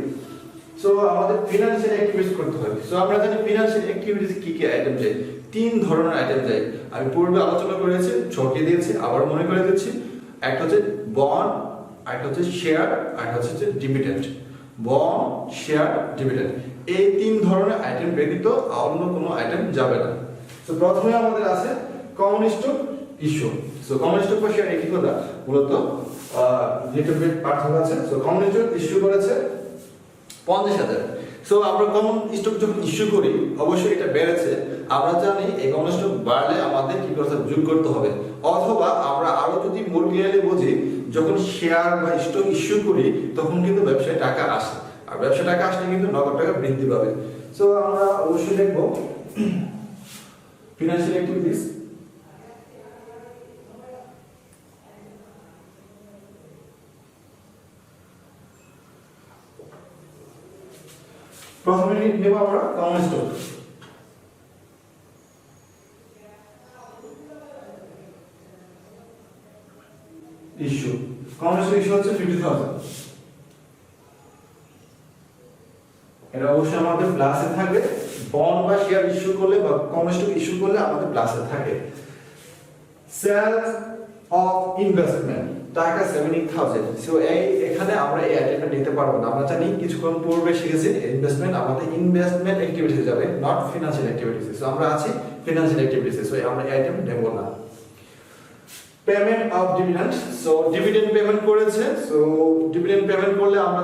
সো আমাদের ফিনান্সিয়াল অ্যাক্টিভিটিস করতে হয়। সো আমরা জানি ফিনান্সিয়াল অ্যাক্টিভিটিস কি কি আইটেম যায়, 3 ধরনের আইটেম যায়। আমি পূর্বে আলোচনা করেছি, ছকে দিয়েছি, আবার মনে করে দিচ্ছি। একটা হচ্ছে বন্ড, আরেকটা হচ্ছে শেয়ার, আরেকটা হচ্ছে ডিভিডেন্ড। বন্ড, শেয়ার, ডিভিডেন্ড, এই 3 ধরনের আইটেম ব্যতীত অন্য কোনো আইটেম যাবে না। সো প্রথমে আমাদের আছে common stock issue. So common stock বা শেয়ার একই কথা, মূলত লিটল বিট পার্থক্য আছে। সো কমন স্টক ইস্যু করেছে 50,000। সো আমরা কমন স্টক যখন ইস্যু করি অবশ্যই এটা বেড়েছে। আমরা জানি এই কমন স্টক বাড়লে আমাদের কি করতে হবে, যোগ করতে হবে। অথবা আমরা আরো যদি মোর ক্লিয়ারলি বুঝি, যখন শেয়ার বা স্টক ইস্যু করি তখন কিন্তু ব্যবসায় টাকা আসে, আর ব্যবসায় টাকা আসলে কিন্তু নগদ টাকা বৃদ্ধি পাবে। সো আমরা অবশ্যই লিখব ফিনান্সিয়াল অ্যাক্টিভিটিস প্রথমে নেব আমরা common stock. Issue common stock issue হচ্ছে 50,000। এটা অবশ্যই আমাদের প্লাসে থাকবে। বন্ড বা শেয়ার ইস্যু করলে বা কমন স্টক ইস্যু করলে আমাদের প্লাসে থাকে। সেলস অফ ইনভেস্টমেন্ট টাকা 70,000। সো এখানে আমরা এই আইটেমটা নিতে পারবো না। আমরা জানি কিছুক্ষণ পূর্বে শিখেছি ইনভেস্টমেন্ট আমাদের ইনভেস্টমেন্ট অ্যাক্টিভিটিসে যাবে, নট ফিনান্সিয়াল অ্যাক্টিভিটিসে। সো আমরা আছি ফিনান্সিয়াল অ্যাক্টিভিটিসে, সো আমরা এই আইটেম নেব না। Payment of dividend, so dividend payment করেছে। সো ডিভিডেন্ড পেমেন্ট করলে আমরা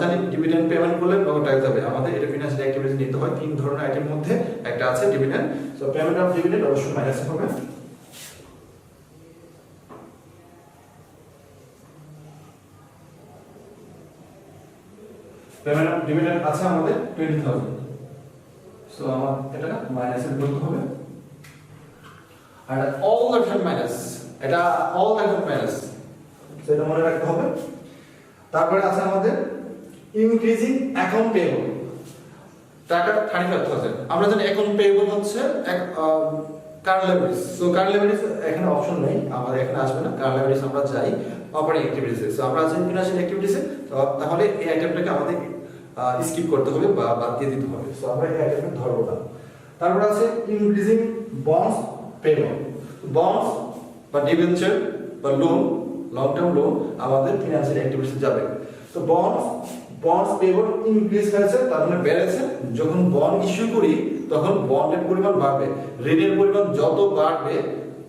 জানি ডিভিডেন্ড পেমেন্ট করলে কত টাকা যাবে। আমাদের এটা ফিনান্সিয়াল অ্যাক্টিভিটি নিতে হয়। তিন ধরনের আইটেম মধ্যে একটা আছে dividend. So payment of dividend অবশ্যই মাইনাস হবে। পেমেন্ট অফ ডিভিডেন্ড আছে আমাদের 20,000। সো আমার এটা মাইনাসে বলতে হবে। আর অল দ্য টাইম মাইনাস, এটা অল দ্য টাইম মাইনাস, সেটা মনে রাখতে হবে। তারপরে আছে আমাদের ইনক্রিজিং অ্যাকাউন্ট পেয়েবল টাকা 35,000। আমরা জানি অ্যাকাউন্ট পেয়েবল হচ্ছে current liabilities. So current liabilities এখানে অপশন নেই, আমাদের এখানে আসবে না। কারেন্ট লায়াবিলিটিস আমরা যাই অপারেটিং অ্যাক্টিভিটিসে। সো আমরা আছি ফিনান্সিয়াল অ্যাক্টিভিটিসে, তাহলে এই আইটেমটাকে আমাদের স্কিপ করতে হবে বা বাদ দিয়ে দিতে হবে। সো আমরা এই আইটেমটা ধরবো না। তারপর আছে ইনক্রিজিং বন্ডস পেমেন্ট। বন্ডস বা ডিবেঞ্চার বা লোন, লং টার্ম লোন আমাদের ফিনান্সিয়াল অ্যাক্টিভিটিসে যাবে। তো বন্ডস পেমেন্ট ইনক্রিজ হয়েছে, তার মানে বেড়েছে। যখন বন্ড ইস্যু করি তখন বন্ডের পরিমাণ বাড়বে। ঋণের পরিমাণ যত বাড়বে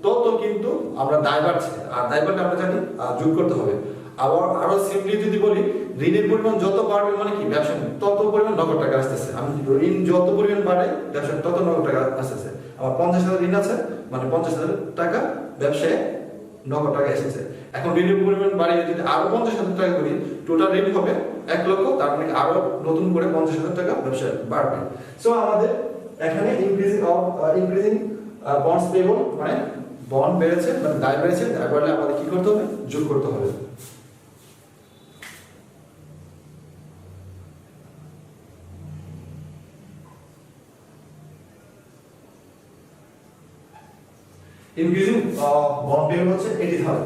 তত কিন্তু আমরা দায় বাড়ছে, আর দায় বাড়লে আমরা জানি যোগ করতে হবে। আবার আরো সিম্পলি যদি বলি, ঋণের পরিমাণ যত বাড়বে মানে কি ব্যবসা তত পরিমাণ নগদ টাকা আসতেছে। আমি ঋণ যত পরিমাণ বাড়ে ব্যবসা তত নগদ টাকা আসতেছে। আমার 50,000 ঋণ আছে, মানে 50,000 টাকা ব্যবসায় নগদ টাকা এসেছে। এখন ঋণের পরিমাণ বাড়িয়ে যদি আরো 50,000 টাকা করি, টোটাল ঋণ হবে 1 লক্ষ। তার মানে আরো নতুন করে 50,000 টাকা ব্যবসায় বাড়বে। সো আমাদের এখানে ইনক্রিজিং বন্ডস পেয়েবল মানে বন্ড বেড়েছে, মানে দায় বেড়েছে, দায় বাড়লে আমাদের কি করতে হবে? যোগ করতে হবে। ইনক্রিজিং বন্ড পেমেন্ট হচ্ছে 80,000।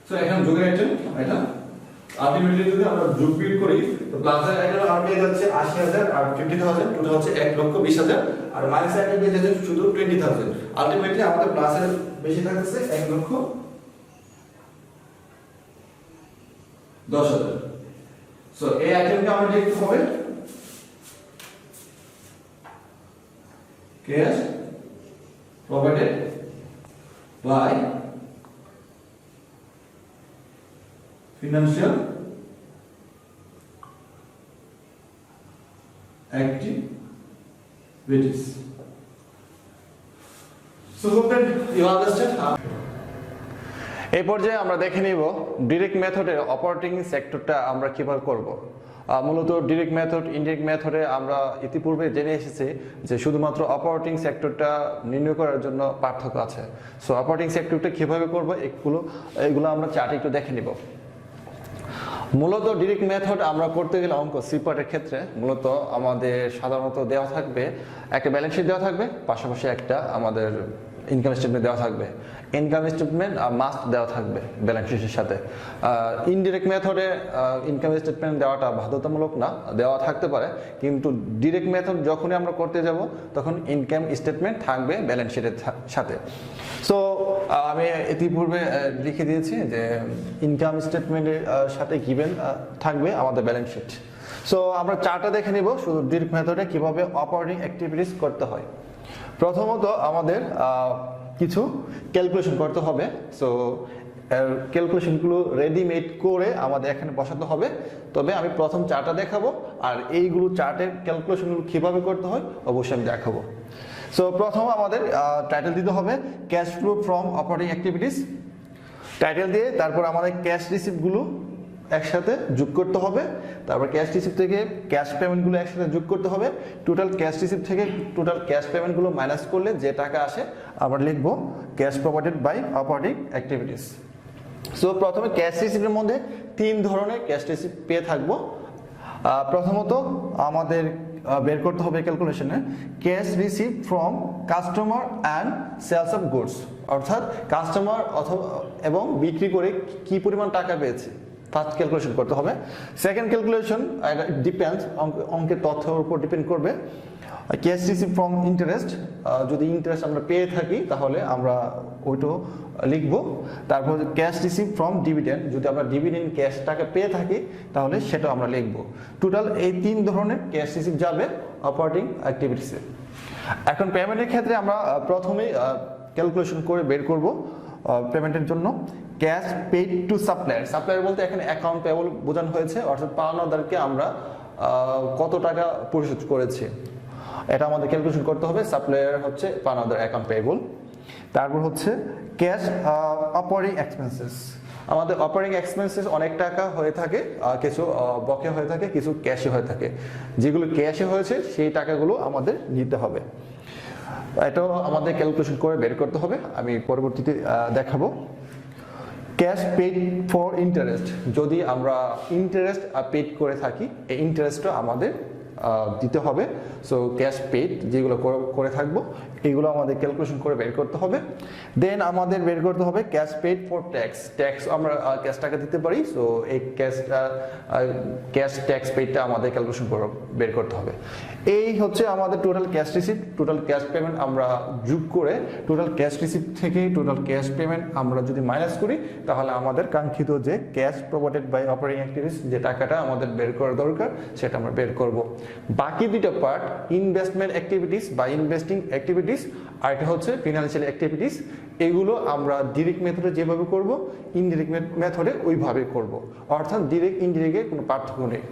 সো এখানে যোগের আইটেম এটা আলটিমেটলি যদি আমরা যোগ বিয়োগ করি তো প্লাসের আইটেম আর পেয়ে যাচ্ছে 80,000 আর 50,000, টোটাল হচ্ছে 1,20,000। আর মাইনাসের আইটেম পেয়ে যাচ্ছে শুধু 20,000। আলটিমেটলি আমাদের প্লাসের বেশি থাকছে 1,10,000। সো এই আইটেমকে আমরা লিখতে হবে cash provided by financial activities. So hope that you understand. এই পর্যায়ে আমরা দেখে নিব ডিরেক্ট মেথডের অপারেটিং সেক্টরটা আমরা কিভাবে করব। মূলত ডিরেক্ট মেথড, ইনডিরেক্ট মেথডে আমরা ইতিপূর্বে জেনে এসেছি যে শুধুমাত্র অপারেটিং সেক্টরটা নির্ণয় করার জন্য পার্থক্য আছে। সো অপারেটিং সেক্টরটা কিভাবে করব এগুলো আমরা চার্টে একটু দেখে নিব। মূলত ডিরেক্ট মেথড আমরা করতে গেলে অঙ্ক সি পার্টের ক্ষেত্রে মূলত আমাদের সাধারণত দেওয়া থাকবে একটা ব্যালেন্স শিট দেওয়া থাকবে, পাশাপাশি একটা আমাদের ইনকাম স্টেটমেন্ট দেওয়া থাকবে। ইনকাম স্টেটমেন্ট মাস্ট দেওয়া থাকবে ব্যালেন্স শিটের সাথে। ইনডিরেক্ট মেথডে ইনকাম স্টেটমেন্ট দেওয়াটা বাধ্যতামূলক না, দেওয়া থাকতে পারে, কিন্তু ডিরেক্ট মেথড যখনই আমরা করতে যাব তখন ইনকাম স্টেটমেন্ট থাকবে ব্যালেন্স শিটের সাথে। সো আমি ইতিপূর্বে লিখে দিয়েছি যে ইনকাম স্টেটমেন্টের সাথে গিভেন থাকবে আমাদের ব্যালেন্স শিট। সো আমরা চার্টটা দেখে নিব শুধু ডিরেক্ট মেথডে কিভাবে অপারেটিং অ্যাক্টিভিটিস করতে হয়। প্রথমত আমাদের কিছু ক্যালকুলেশন করতে হবে। সো ক্যালকুলেশনগুলো রেডিমেড করে আমাদের এখানে বসাতে হবে। তবে আমি প্রথম চার্টটা দেখাবো, আর এইগুলো চার্টের ক্যালকুলেশনগুলো কীভাবে করতে হয় অবশ্যই আমি দেখাবো। সো প্রথম আমাদের টাইটেল দিতে হবে cash flow from operating activities. Title দিয়ে তারপর আমাদের ক্যাশ রিসিপ্টগুলো একসাথে যোগ করতে হবে। তারপর ক্যাশ রিসিপ্ট থেকে ক্যাশ পেমেন্টগুলো একসাথে যোগ করতে হবে। টোটাল ক্যাশ রিসিপ্ট থেকে টোটাল ক্যাশ পেমেন্টগুলো মাইনাস করলে যে টাকা আসে আমরা লিখব cash provided by operating activities. So প্রথমে ক্যাশ রিসিপ্টের মধ্যে 3 ধরনের ক্যাশ রিসিপ্ট পেয়ে থাকবো। প্রথমত আমাদের বের করতে হবে ক্যালকুলেশনে cash receipt from customer and sales of goods, অর্থাৎ কাস্টমার অথবা এবং বিক্রি করে কি পরিমাণ টাকা পেয়েছে, ফার্স্ট ক্যালকুলেশন করতে হবে। সেকেন্ড ক্যালকুলেশন ডিপেন্ডস, অঙ্কের তথ্যের উপর ডিপেন্ড করবে। ক্যাশ রিসিপ্ট ফ্রম ইন্টারেস্ট, যদি ইন্টারেস্ট আমরা পেয়ে থাকি তাহলে আমরা ওইটাও লিখব। তারপর ক্যাশ রিসিপ্ট ফ্রম ডিভিডেন্ড, যদি আমরা ডিভিডেন্ড ক্যাশ টাকা পেয়ে থাকি তাহলে সেটাও আমরা লিখব। টোটাল এই 3 ধরনের ক্যাশ রিসিপ্ট যাবে অপারেটিং অ্যাক্টিভিটিসে। এখন পেমেন্টের ক্ষেত্রে আমরা প্রথমেই ক্যালকুলেশন করে বের করব পেমেন্টের জন্য cash paid two supplier. Supplier বলতে এখানে অ্যাকাউন্ট পেয়েবল বোঝানো হয়েছে, অর্থাৎ পাওনাদারকে আমরা কত টাকা পরিশোধ করেছি এটা আমাদের ক্যালকুলেশন করতে হবে। সাপ্লায়ার হচ্ছে পাওনাদার অ্যাকাউন্ট পেয়েবল। তারপর হচ্ছে ক্যাশ অপারেটিং এক্সপেন্সেস। আমাদের অপারেটিং এক্সপেন্সেস অনেক টাকা হয়ে থাকে, কিছু বকেয়া হয়ে থাকে, কিছু ক্যাশে হয়ে থাকে। যেগুলো ক্যাশে হয়েছে সেই টাকাগুলো আমাদের নিতে হবে, এটাও আমাদের ক্যালকুলেশন করে বের করতে হবে, আমি পরবর্তীতে দেখাবো। ক্যাশ পেইড ফর ইন্টারেস্ট, যদি আমরা ইন্টারেস্ট পেইড করে থাকি এই ইন্টারেস্টটা আমাদের দিতে হবে। সো ক্যাশ পেইড যেগুলো করে থাকবো এগুলো আমাদের ক্যালকুলেশন করে বের করতে হবে। দেন আমাদের বের করতে হবে cash paid for tax. Tax আমরা ক্যাশ টাকা দিতে পারি, সো এই ক্যাশ ট্যাক্স পেইডটা আমাদের ক্যালকুলেশন করে বের করতে হবে। এই হচ্ছে আমাদের total cash receipt, total cash payment আমরা যোগ করে টোটাল ক্যাশ রিসিপ্ট থেকে টোটাল ক্যাশ পেমেন্ট আমরা যদি মাইনাস করি তাহলে আমাদের কাঙ্ক্ষিত যে cash provided by operating activities যে টাকাটা আমাদের বের করা দরকার সেটা আমরা বের করব। বাকি দুটো পার্ট ইনভেস্টমেন্ট অ্যাক্টিভিটিস বা ইনভেস্টিং অ্যাক্টিভিটিস আর এটা হচ্ছে ফিনান্সিয়াল অ্যাক্টিভিটিস, এগুলো আমরা ডিরেক্ট মেথডে যেভাবে করব ইনডিরেক্ট মেথডে ওইভাবে করব, অর্থাৎ ডিরেক্ট ইনডিরেক্টের কোনো পার্থক্য নেই।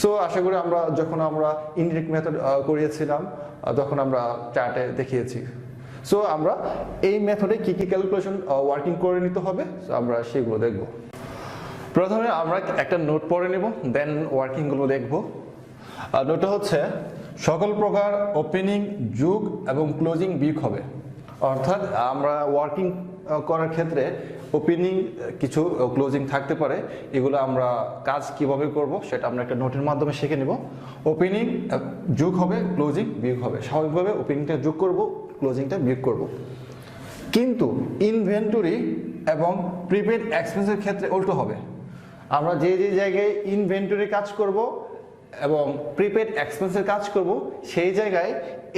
সো আশা করি আমরা যখন আমরা ইনডিরেক্ট মেথড করিয়েছিলাম তখন আমরা চার্টে দেখিয়েছি। সো আমরা এই মেথডে কি কি ক্যালকুলেশন ওয়ার্কিং করে নিতে হবে আমরা সেগুলো দেখব। প্রথমে আমরা একটা নোট পড়ে নেব, দেন ওয়ার্কিংগুলো দেখব। নোটটা হচ্ছে সকল প্রকার ওপেনিং, যোগ এবং ক্লোজিং বিয়োগ হবে, অর্থাৎ আমরা ওয়ার্কিং করার ক্ষেত্রে ওপেনিং কিছু ক্লোজিং থাকতে পারে, এগুলো আমরা কাজ কিভাবে করব সেটা আমরা একটা নোটের মাধ্যমে শিখে নেব। ওপেনিং যোগ হবে, ক্লোজিং বিয়োগ হবে। স্বাভাবিকভাবে ওপেনিংটা যোগ করব, ক্লোজিংটা বিয়োগ করব। কিন্তু ইনভেন্টরি এবং প্রিপেড এক্সপেন্সের ক্ষেত্রে উল্টো হবে। আমরা যে যে জায়গায় ইনভেন্টরি কাজ করব এবং প্রিপেড এক্সপেন্সের কাজ করব সেই জায়গায়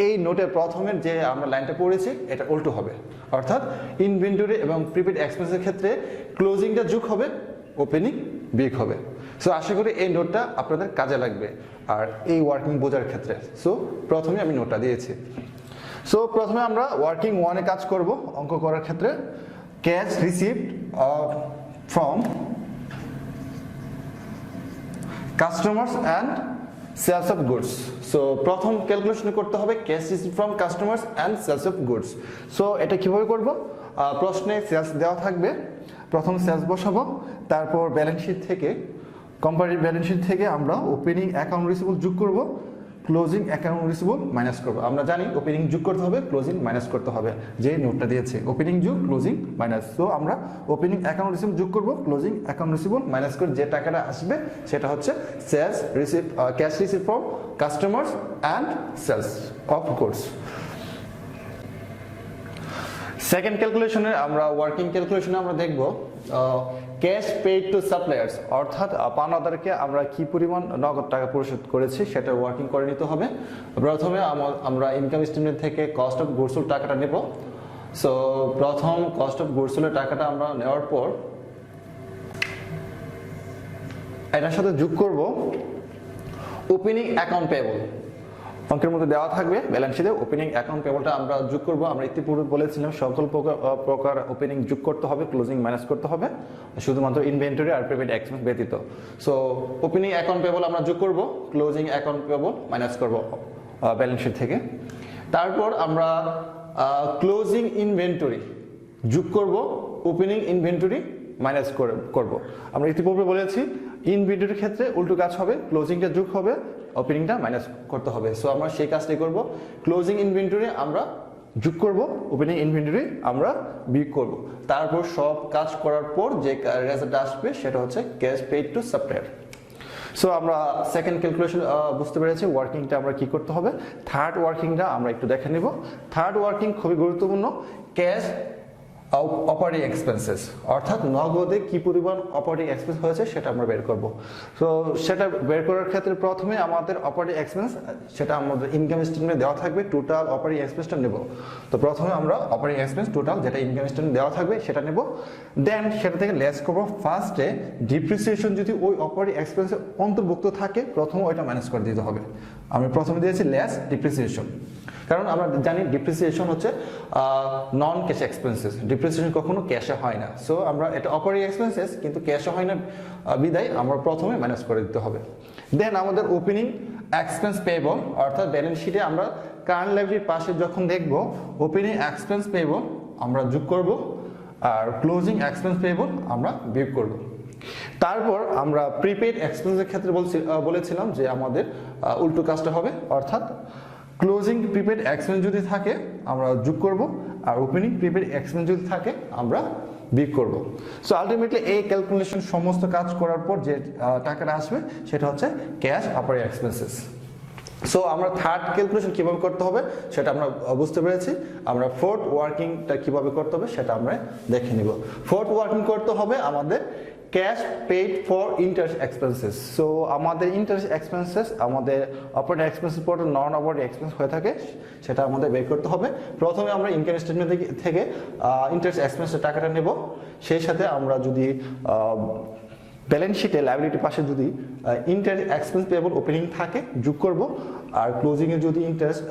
এই নোটের প্রথমের যে আমরা লাইনটা পড়েছি এটা উল্টো হবে, অর্থাৎ ইনভেন্টরি এবং প্রিপেড এক্সপেন্সের ক্ষেত্রে ক্লোজিংটা যোগ হবে, ওপেনিং বিয়োগ হবে। সো আশা করি এই নোটটা আপনাদের কাজে লাগবে আর এই ওয়ার্কিং বোঝার ক্ষেত্রে। সো প্রথমে আমি নোটটা দিয়েছি। সো প্রথমে আমরা ওয়ার্কিং 1-এ কাজ করব অঙ্ক করার ক্ষেত্রে। Cash receipt from customers and sales of goods. So প্রথম ক্যালকুলেশন করতে হবে cash receipt from customers and sales of goods. So এটা কিভাবে করব? প্রশ্নে সেলস দেওয়া থাকবে, প্রথম সেলস বসাবো, তারপর ব্যালেন্স শিট থেকে কোম্পানির ব্যালেন্স শিট থেকে আমরা ওপেনিং অ্যাকাউন্ট রিসিভেবল যোগ করব, ক্লোজিং অ্যাকাউন্ট রিসিভেবল মাইনাস করব। আমরা জানি ওপেনিং যোগ করতে হবে, ক্লোজিং মাইনাস করতে হবে, যে নোটটা দিয়েছে ওপেনিং যোগ ক্লোজিং মাইনাস। সো আমরা ওপেনিং অ্যাকাউন্ট রিসিভেবল যোগ করব, ক্লোজিং অ্যাকাউন্ট রিসিভেবল মাইনাস করে যে টাকাটা আসবে সেটা হচ্ছে sales receipt, cash receipt from customers and sales of goods. Second ক্যালকুলেশনে আমরা ওয়ার্কিং ক্যালকুলেশনে আমরা দেখব ক্যাশ পেইড টু সাপ্লায়ার্স, অর্থাৎ পাওনাদারকে আমরা কি পরিমাণ নগদ টাকা পরিশোধ করেছি সেটা ওয়ার্কিং করে নিতে হবে। প্রথমে আমরা ইনকাম স্টেটমেন্ট থেকে কস্ট অফ গুডস সোল্ড টাকাটা নেব। সো প্রথম কস্ট অফ গুডস সোল্ডের টাকাটা আমরা নেওয়ার পর এটার সাথে যোগ করব ওপেনিং অ্যাকাউন্ট পেয়েবল। অঙ্কের মধ্যে দেওয়া থাকবে ব্যালেন্স শিটে ওপেনিং অ্যাকাউন্ট পেয়েবলটা আমরা যোগ করব। আমরা ইতিপূর্বে বলেছিলাম সকল প্রকার ওপেনিং যোগ করতে হবে, ক্লোজিং মাইনাস করতে হবে, শুধুমাত্র ইনভেন্টরি আর প্রিপেড এক্সপেন্স ব্যতীত। সো ওপেনিং অ্যাকাউন্ট পেয়েবল আমরা যোগ করব, ক্লোজিং অ্যাকাউন্ট পেয়েবল মাইনাস করব ব্যালেন্স শিট থেকে। তারপর আমরা ক্লোজিং ইনভেন্টরি যোগ করব, ওপেনিং ইনভেন্টরি মাইনাস করব। আমরা ইতিপূর্বে বলেছি ইনভেন্টরির ক্ষেত্রে উল্টো কাজ হবে, ক্লোজিংটা যোগ হবে, ওপেনিংটা মাইনাস করতে হবে। সো আমরা সেই কাজটাই করব। ক্লোজিং ইনভেন্টরি আমরা যোগ করব, ওপেনিং ইনভেন্টরি আমরা বিয়োগ করব, তারপর সব কাজ করার পর যে রেজাল্ট আসবে সেটা হচ্ছে cash paid two supplier. So আমরা সেকেন্ড ক্যালকুলেশন বুঝতে পেরেছি ওয়ার্কিংটা আমরা কি করতে হবে। থার্ড ওয়ার্কিংটা আমরা একটু দেখে নিব। থার্ড ওয়ার্কিং খুবই গুরুত্বপূর্ণ, ক্যাশ অপারেটিং এক্সপেন্সেস, অর্থাৎ নগদে কি পরিমাণ অপারেটিং এক্সপেন্স হয়েছে সেটা আমরা বের করব। তো সেটা বের করার ক্ষেত্রে প্রথমে আমাদের অপারেটিং এক্সপেন্স, সেটা আমাদের ইনকাম স্টেটমেন্টে দেওয়া থাকবে, টোটাল অপারেটিং এক্সপেন্সটা নেব। তো প্রথমে আমরা অপারেটিং এক্সপেন্স টোটাল যেটা ইনকাম স্টেটমেন্ট দেওয়া থাকবে সেটা নেব, দেন সেটা থেকে লেস করব। ফার্স্টে ডিপ্রিসিয়েশন যদি ওই অপারেটিং এক্সপেন্সে অন্তর্ভুক্ত থাকে প্রথমে ওইটা ম্যানেজ করে দিতে হবে। আমি প্রথমে দিয়েছি লেস ডিপ্রিসিয়েশন, কারণ আমরা জানি ডিপ্রিসিয়েশন হচ্ছে নন ক্যাশ এক্সপেন্সেস, ডিপ্রিসিয়েশন কখনো ক্যাশে হয় না। সো আমরা এটা অপারেটিং এক্সপেন্সেস কিন্তু ক্যাশে হয় না বিদায় আমরা প্রথমে ম্যানেজ করে দিতে হবে। দেন আমাদের ওপেনিং এক্সপেন্স পেয়েবল, অর্থাৎ ব্যালেন্স শিটে আমরা কারেন্ট লাইবিলিটির পাশে যখন দেখব ওপেনিং এক্সপেন্স পেয়েবল আমরা যোগ করব, আর ক্লোজিং এক্সপেন্স পেয়েবল আমরা বিয়োগ করব। তারপর আমরা প্রিপেইড এক্সপেন্সের ক্ষেত্রে বলেছিলাম যে আমাদের উল্টো কাজটা হবে, অর্থাৎ ক্লোজিং প্রিপেড এক্সপেন্স যদি থাকে আমরা যোগ করব, আর ওপেনিং প্রিপেড এক্সপেন্স যদি থাকে আমরা বিয়োগ করব। সো আলটিমেটলি এই ক্যালকুলেশন সমস্ত কাজ করার পর যে টাকাটা আসবে সেটা হচ্ছে ক্যাশ অপারেটিং এক্সপেন্সেস। সো আমরা থার্ড ক্যালকুলেশন কিভাবে করতে হবে সেটা আমরা বুঝতে পেরেছি। আমরা ফোর্থ ওয়ার্কিংটা কিভাবে করতে হবে সেটা আমরা দেখে নিব। ফোর্থ ওয়ার্কিং করতে হবে আমাদের cash paid for interest expenses. So আমাদের ইন্টারেস্ট এক্সপেন্সেস আমাদের অপারেটিং এক্সপেন্সের পর নন অপারেটিং এক্সপেন্স হয়ে থাকে, সেটা আমাদের বের করতে হবে। প্রথমে আমরা ইনকাম স্টেটমেন্ট থেকে ইন্টারেস্ট এক্সপেন্সের টাকাটা নেব, সেই সাথে আমরা যদি ব্যালেন্স শিটে লায়াবিলিটি পাশে যদি ইন্টারেস্ট এক্সপেন্স পেয়েবল ওপেনিং থাকে যোগ করব, আর ক্লোজিংয়ে যদি ইন্টারেস্ট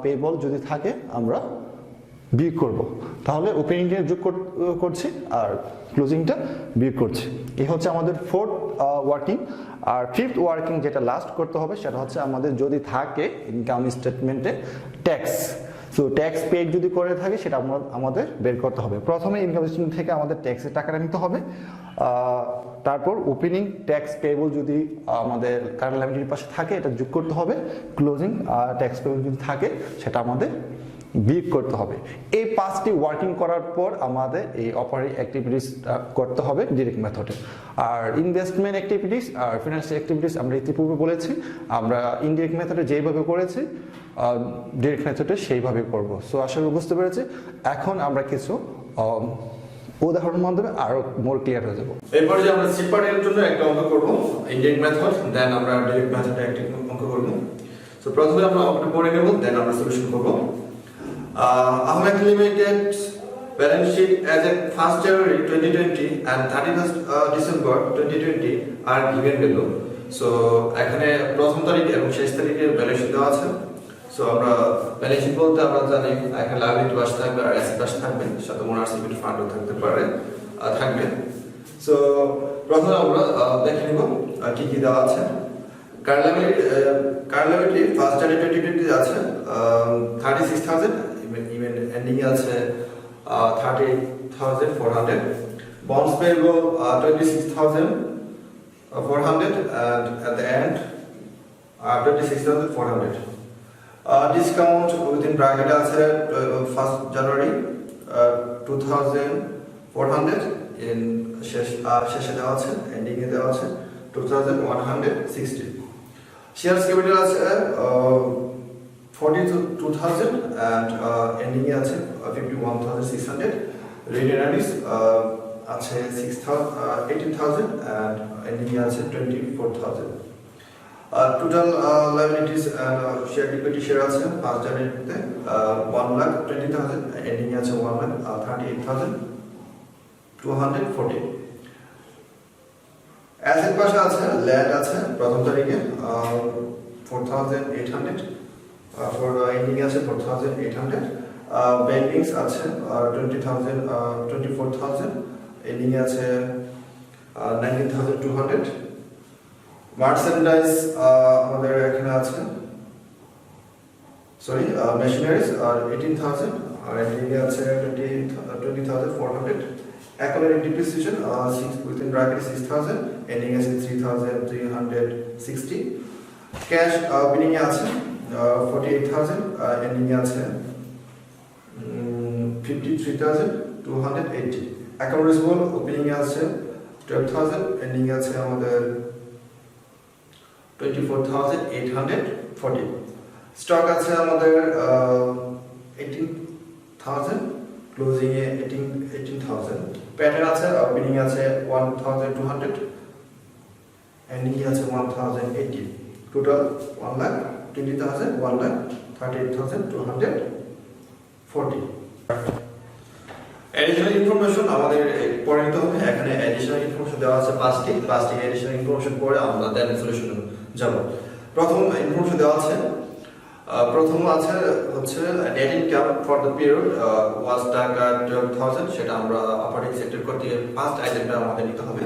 পেয়েবল যদি থাকে আমরা বিয়োগ করব। তাহলে ওপেনিংটা যোগ করছি আর ক্লোজিংটা বিয়োগ করছি। এই হচ্ছে আমাদের ফোর্থ ওয়ার্কিং। আর ফিফথ ওয়ার্কিং যেটা লাস্ট করতে হবে সেটা হচ্ছে আমাদের যদি থাকে ইনকাম স্টেটমেন্টে ট্যাক্স, সো ট্যাক্স পেড যদি করে থাকে সেটা আমাদের বের করতে হবে। প্রথমে ইনকাম স্টেটমেন্ট থেকে আমাদের ট্যাক্সের টাকাটা নিতে হবে, তারপর ওপেনিং ট্যাক্স পেয়েবল যদি আমাদের কারেন্ট লায়াবিলিটির পাশে থাকে এটা যোগ করতে হবে, ক্লোজিং ট্যাক্স পেয়েবল যদি থাকে সেটা আমাদের বিয়োগ করতে হবে। এই পাঁচটি ওয়ার্কিং করার পর আমাদের এই অপারেটিং অ্যাক্টিভিটিস করতে হবে ডিরেক্ট মেথডে। আর ইনভেস্টমেন্ট অ্যাক্টিভিটিস আর ফিনান্সিয়াল অ্যাক্টিভিটিস আমরা ইতিপূর্বে বলেছি, আমরা ইনডিরেক্ট মেথডে যেভাবে করেছি ডিরেক্ট মেথডে সেইভাবে করব। সো আশা করি বুঝতে পেরেছি। এখন আমরা কিছু উদাহরণের মাধ্যমে আরো মোর ক্লিয়ার হয়ে যাব। এরপর যে আমরা সিপারের জন্য একটা অঙ্ক করব ইনডিরেক্ট মেথড, দেন আমরা ডিরেক্ট মেথডে একটা অঙ্ক করব। সো প্রথমে আমরা অঙ্কটা পড়ে নেব, দেন আমরা সলিউশন করব। Ahmed Limited's balance sheet as of 1st January 2020 and 31st December 2020 are given below. So এখানে প্রথম তারিখ এবং শেষ তারিখের ব্যালেন্স শিট দেওয়া আছে। সো আমরা ব্যালেন্স শিট বলতে আমরা জানি এখানে লায়াবিলিটি পাশ থাকবে আর অ্যাসেট পাশ থাকবে, সাথে মুনাসিবিলিটি ফান্ডও থাকতে পারে থাকবে। সো প্রথমে আমরা দেখে নিব কি কি দেওয়া আছে। কারেন্ট লায়াবিলিটি 1st January 2020 আছে 36,000, even ending আছে 38,400. Bonds payable 26,400 and at the end 26,400. Discount within bracket আছে 1st January 2,400, in শেষে দেওয়া আছে, এন্ডিং এ দেওয়া আছে 2,160. Shares capital আছে 42,000 and ending আছে 51,600. Retained earnings আছে 18,000 and ending আছে 24,000. Total liabilities and share equity share আছে 1st January তে 1,20,000, ending আছে 1,38,240. অ্যাসেট পাশে আছে ল্যান্ড আছে প্রথম তারিখে 4,800, for ending আছে 4,800. Buildings আছে 20,000 24,000, ending আছে 19,200. মার্চেন্ডাইজ আমাদের এখানে আছে মেশিনারিজ 18,000 আর ending আছে 20,400. Accumulated depreciation within bracket 6,000, ending আছে 3,360. Cash beginning আছে 48,000, ending আছে 53,280। অ্যাকাউন্ট রিসিভেবল ওপেনিং আছে 12,000, এন্ডিং আছে আমাদের 24,840। স্টক আছে আমাদের 18,000, ক্লোজিং এ 18,000। প্যাটার্ন আছে ওপেনিং আছে 1,200, এন্ডিং আছে 1,080। টোটাল 1,20,000, 1,38,240। অ্যাডিশনাল ইনফরমেশন আমাদের পরে নিতে হবে। এখানে অ্যাডিশনাল ইনফরমেশন দেওয়া আছে পাঁচটি অ্যাডিশনাল ইনফরমেশন পরে আমরা দেন সলিউশন যাব। প্রথম ইনফরমেশন দেওয়া আছে, প্রথম আছে হচ্ছে net income for the period was টাকা 12,000, সেটা আমরা অপারেটিং সেক্টর করতে ফার্স্ট আইটেমটা আমাদের নিতে হবে।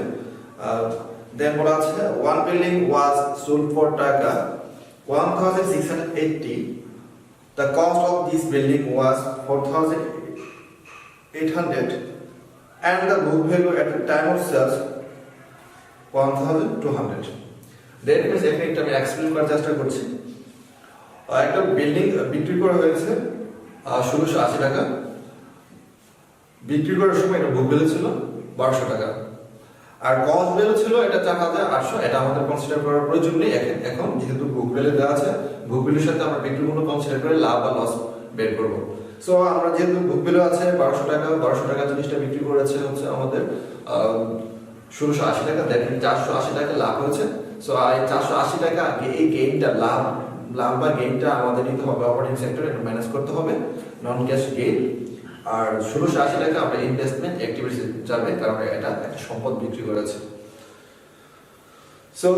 দেন বলা আছে one building was sold for টাকা 1,680, the cost of this building was 4,800 and the book value at the time of sales 1,200. Then means এখানে একটা আমি এক্সপ্লেইন করার চেষ্টা করছি। একটা বিল্ডিং বিক্রি করা হয়েছে 1,680 টাকা। বিক্রি করার সময় এটা বুক ভ্যালু ছিল 1,200 টাকা, আর কস্ট ভ্যালু ছিল এটা 4,800। এটা আমাদের কনসিডার করার প্রয়োজন নেই এখন, যেহেতু বুক ভ্যালু দেওয়া আছে। বুক ভ্যালুর সাথে আমরা বিক্রি মূল্য কনসিডার করে লাভ বা লস বের করব। সো আমরা যেহেতু বুক ভ্যালু আছে 1,200 টাকা জিনিসটা বিক্রি করেছে হচ্ছে আমাদের 1,680 টাকা, দেখেন 480 টাকা লাভ হয়েছে। সো এই 480 টাকা এই গেইনটা লাভ বা গেইনটা আমাদের নিতে হবে অপারেটিং সেক্টরে, এটা ম্যানেজ করতে হবে নন ক্যাশ গেইন। আর 1,680 টাকা আমরা ইনভেস্টমেন্ট অ্যাক্টিভিটিস যাবে, কারণ এটা একটা সম্পদ বিক্রি করেছে। So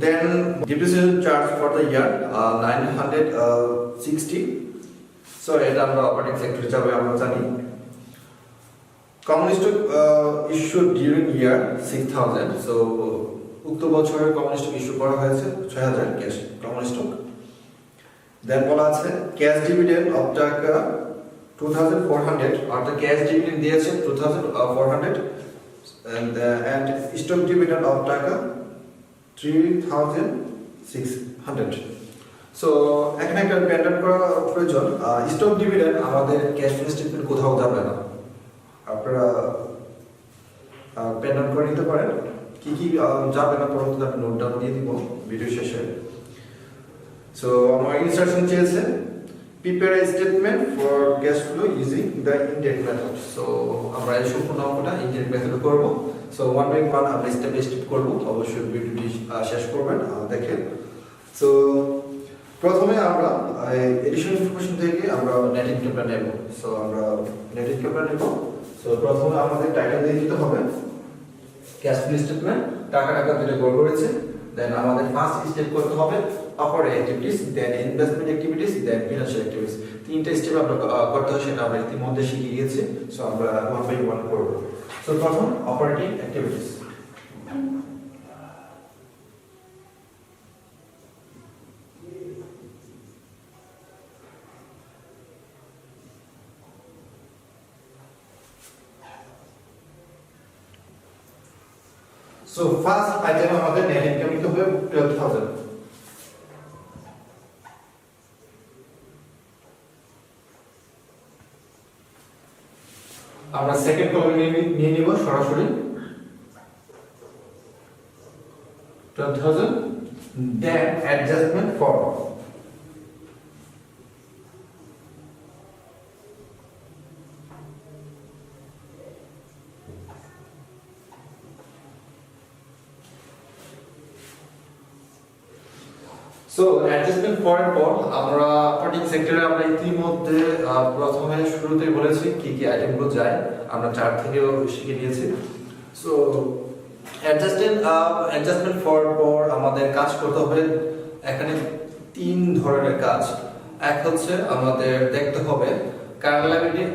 then depreciation charge for the year 960। So এটা আমরা অপারেটিং সেক্টরে যাবে, আমরা জানি। Common stock issue during year 6,000। So উক্ত বছরের কমন স্টক ইস্যু করা হয়েছে 6,000 ক্যাশ কমন স্টক। দেন বলা আছে ক্যাশ ডিভিডেন্ড অফ টাকা 2,400, অর্থাৎ ক্যাশ ডিভিডেন্ড দিয়েছে 2,400 and স্টক ডিভিডেন্ড অফ টাকা 3,600। সো এখানে একটা পেন্ডেন্ট করা প্রয়োজন। স্টক ডিভিডেন্ড আমাদের ক্যাশ ফ্লো স্টেটমেন্ট কোথাও যাবে না, আপনারা পেন্ডেন্ট করে নিতে পারেন। কি কি যাবে না পরবর্তীতে আমি নোট ডাউন দিয়ে দিব ভিডিও শেষে। সো আমার ইনস্ট্রাকশন চেয়েছে prepare a statement for cash flow using the indirect method. So আমরা এই সম্পূর্ণ অঙ্কটা indirect method করব। সো ওয়ান বাই ওয়ান আমরা স্টেপ বাই স্টেপ করব, অবশ্যই ভিডিওটি শেষ করবেন দেখেন। সো প্রথমে আমরা এডিশনাল ইনফরমেশন থেকে আমরা নেট ইনকামটা নেব। সো আমরা নেট ইনকামটা নেব। সো প্রথমে আমাদের টাইটেল দিয়ে দিতে হবে ক্যাশ ফ্লো স্টেটমেন্ট, টাকা যেটা গোল করেছে। দেন আমাদের ফার্স্ট স্টেপ করতে হবে অপারেটিং অ্যাক্টিভিটিস, দেন investment activities, then financial activities. তিনটা স্টেপ আমরা করতে হয়, সেটা আমরা ইতিমধ্যে শিখে গিয়েছি। সো আমরা ওয়ান বাই ওয়ান করব। সো প্রথম operating activities. So first item আমাদের নেট ইনকাম নিতে হবে 12,000। আমরা সেকেন্ড কলামে নিয়ে নিব সরাসরি 12,000, দেন অ্যাডজাস্টমেন্ট ফর। সো অ্যাডজাস্টমেন্ট করার পর আমরা অপারেটিং সেক্টরে আমরা ইতিমধ্যে প্রথমে শুরুতেই বলেছি কি কি আইটেমগুলো যায়, আমরা চার্ট থেকেও শিখে নিয়েছি। সো অ্যাডজাস্টমেন্ট করার পর আমাদের কাজ করতে হবে এখানে তিন ধরনের কাজ। এক হচ্ছে আমাদের দেখতে হবে কারেন্ট লায়াবিলিটি,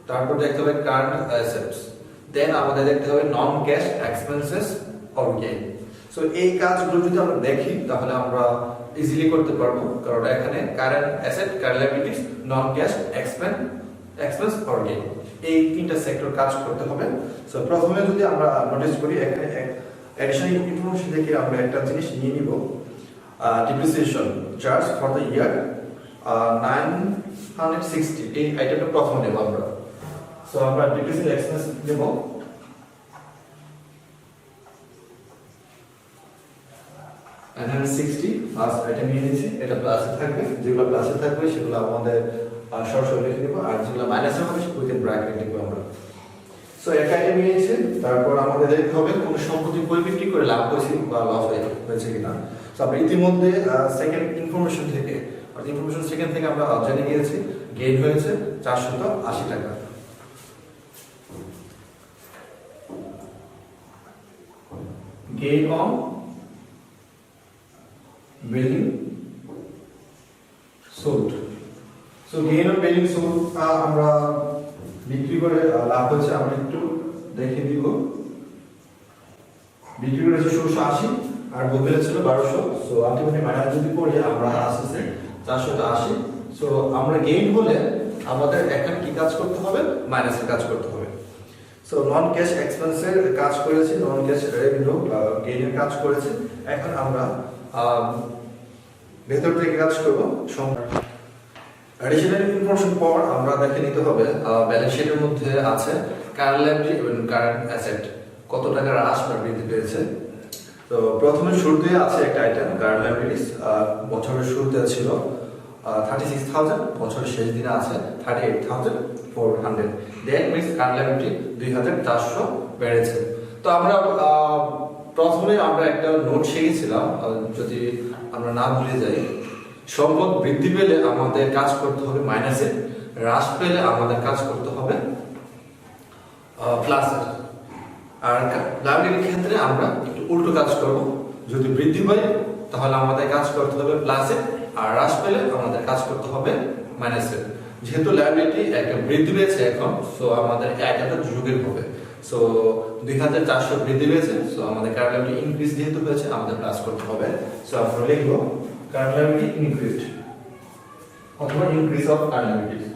তারপর দেখতে হবে কারেন্ট অ্যাসেটস, দেন আমাদের দেখতে হবে non cash expenses or gain. So এই কাজগুলো যদি আমরা দেখি তাহলে আমরা ইজিলি করতে পারবো, কারণ এখানে current asset, current liabilities, non cash expense or gain, এই তিনটা সেক্টর কাজ করতে হবে। সো প্রথমে যদি আমরা নোটিস করি এখানে অ্যাডিশনাল ইনফরমেশন থেকে আমরা একটা জিনিস নিয়ে নিব, depreciation charge for the year 960 এই আইটেমটা প্রথম নেব আমরা। সো আমরা ডিক্রিজিং এক্সপেন্স নেব 960 ফার্স্ট আইটেম নিয়ে নিয়েছি, এটা প্লাসে থাকবে, যেগুলো প্লাসে থাকবে সেগুলো আমাদের সরাসরি লিখে দেবো, আর যেগুলো মাইনাসে হবে উইথিন ব্র্যাকেট লিখবো আমরা। সো একটা আইটেম নিয়েছি, তারপর আমাদের দেখতে হবে কোন সম্পত্তি ক্রয় বিক্রি করে লাভ হয়েছে বা লস হয়েছে কিনা। সো আমরা ইতিমধ্যে সেকেন্ড ইনফরমেশন থেকে আমরা জেনে গিয়েছি গেইন হয়েছে 480 টাকা। Gain on building sold. So gain on building sold আমরা বিক্রি করে লাভ হচ্ছে, আমরা একটু দেখে দিব। বিক্রি করেছে 1680 আর গোবেলে ছিল 1200। সো আলটিমেটলি মাইনাস যদি করি আমরা আসছে 480। সো আমরা গেইন হলে আমাদের এখন কি কাজ করতে হবে, মাইনাসের কাজ করতে হবে। সো নন ক্যাশ এক্সপেন্সের কাজ করেছি, নন ক্যাশ রেভিনিউ গেইনের কাজ করেছি। এখন আমরা ভেতর থেকে কাজ করব অ্যাডিশনাল ইনফরমেশন পর আমরা দেখে নিতে হবে ব্যালেন্স শিটের মধ্যে আছে কারেন্ট লায়াবিলিটি এবং কারেন্ট অ্যাসেট কত টাকা হ্রাস বা বৃদ্ধি পেয়েছে। তো প্রথমে শুরুতে আছে একটা আইটেম কারেন্ট লায়াবিলিটিস, বছরের শুরুতে ছিল 36,000, বছরের শেষ দিনে আছে 38,400। দ্যাট মিন্স কারেন্ট লায়াবিলিটি 2,400 বেড়েছে। তো আমরা প্রথমে আমরা একটা নোট শিখেছিলাম, যদি আমরা না ভুলে যাই, সম্পদ বৃদ্ধি পেলে আমাদের কাজ করতে হবে মাইনাসে, হ্রাস পেলে আমাদের কাজ করতে হবে প্লাসে। আর লায়াবিলিটির ক্ষেত্রে আমরা একটু উল্টো কাজ করব, যদি বৃদ্ধি পায় তাহলে আমাদের কাজ করতে হবে প্লাসে, আর হ্রাস পেলে আমাদের কাজ করতে হবে মাইনাসে। যেহেতু লায়াবিলিটি একটা বৃদ্ধি পেয়েছে এখন, সো আমাদের এই আইটেমটা যোগের হবে। সো 2,400 বৃদ্ধি পেয়েছে, সো আমাদের কারেন্ট লায়াবিলিটি ইনক্রিজ যেহেতু হয়েছে আমাদের প্লাস করতে হবে। সো আমরা লিখব কারেন্ট লায়াবিলিটি ইনক্রিজড অথবা increase of current liability.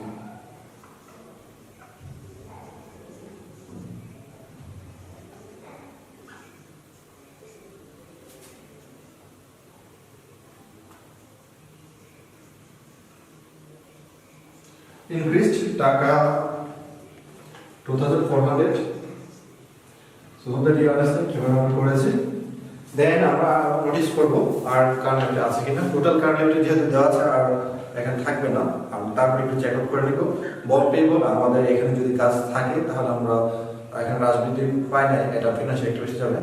increased টাকা 2,400। so hope that you understand কিভাবে আমরা করেছি। দেন আমরা নোটিস করব আর কারেন্ট আছে কিনা। টোটাল কারেন্ট যেহেতু দেওয়া আছে আর এখানে থাকবে না, আমরা তারপর একটু চেক আউট করে নিব। বন্ড পেয়েবল আমাদের এখানে যদি কাজ থাকে তাহলে আমরা এখানে রাজবৃদ্ধি পাই না, এটা ফিনান্সিয়াল অ্যাক্টিভিটি যাবে।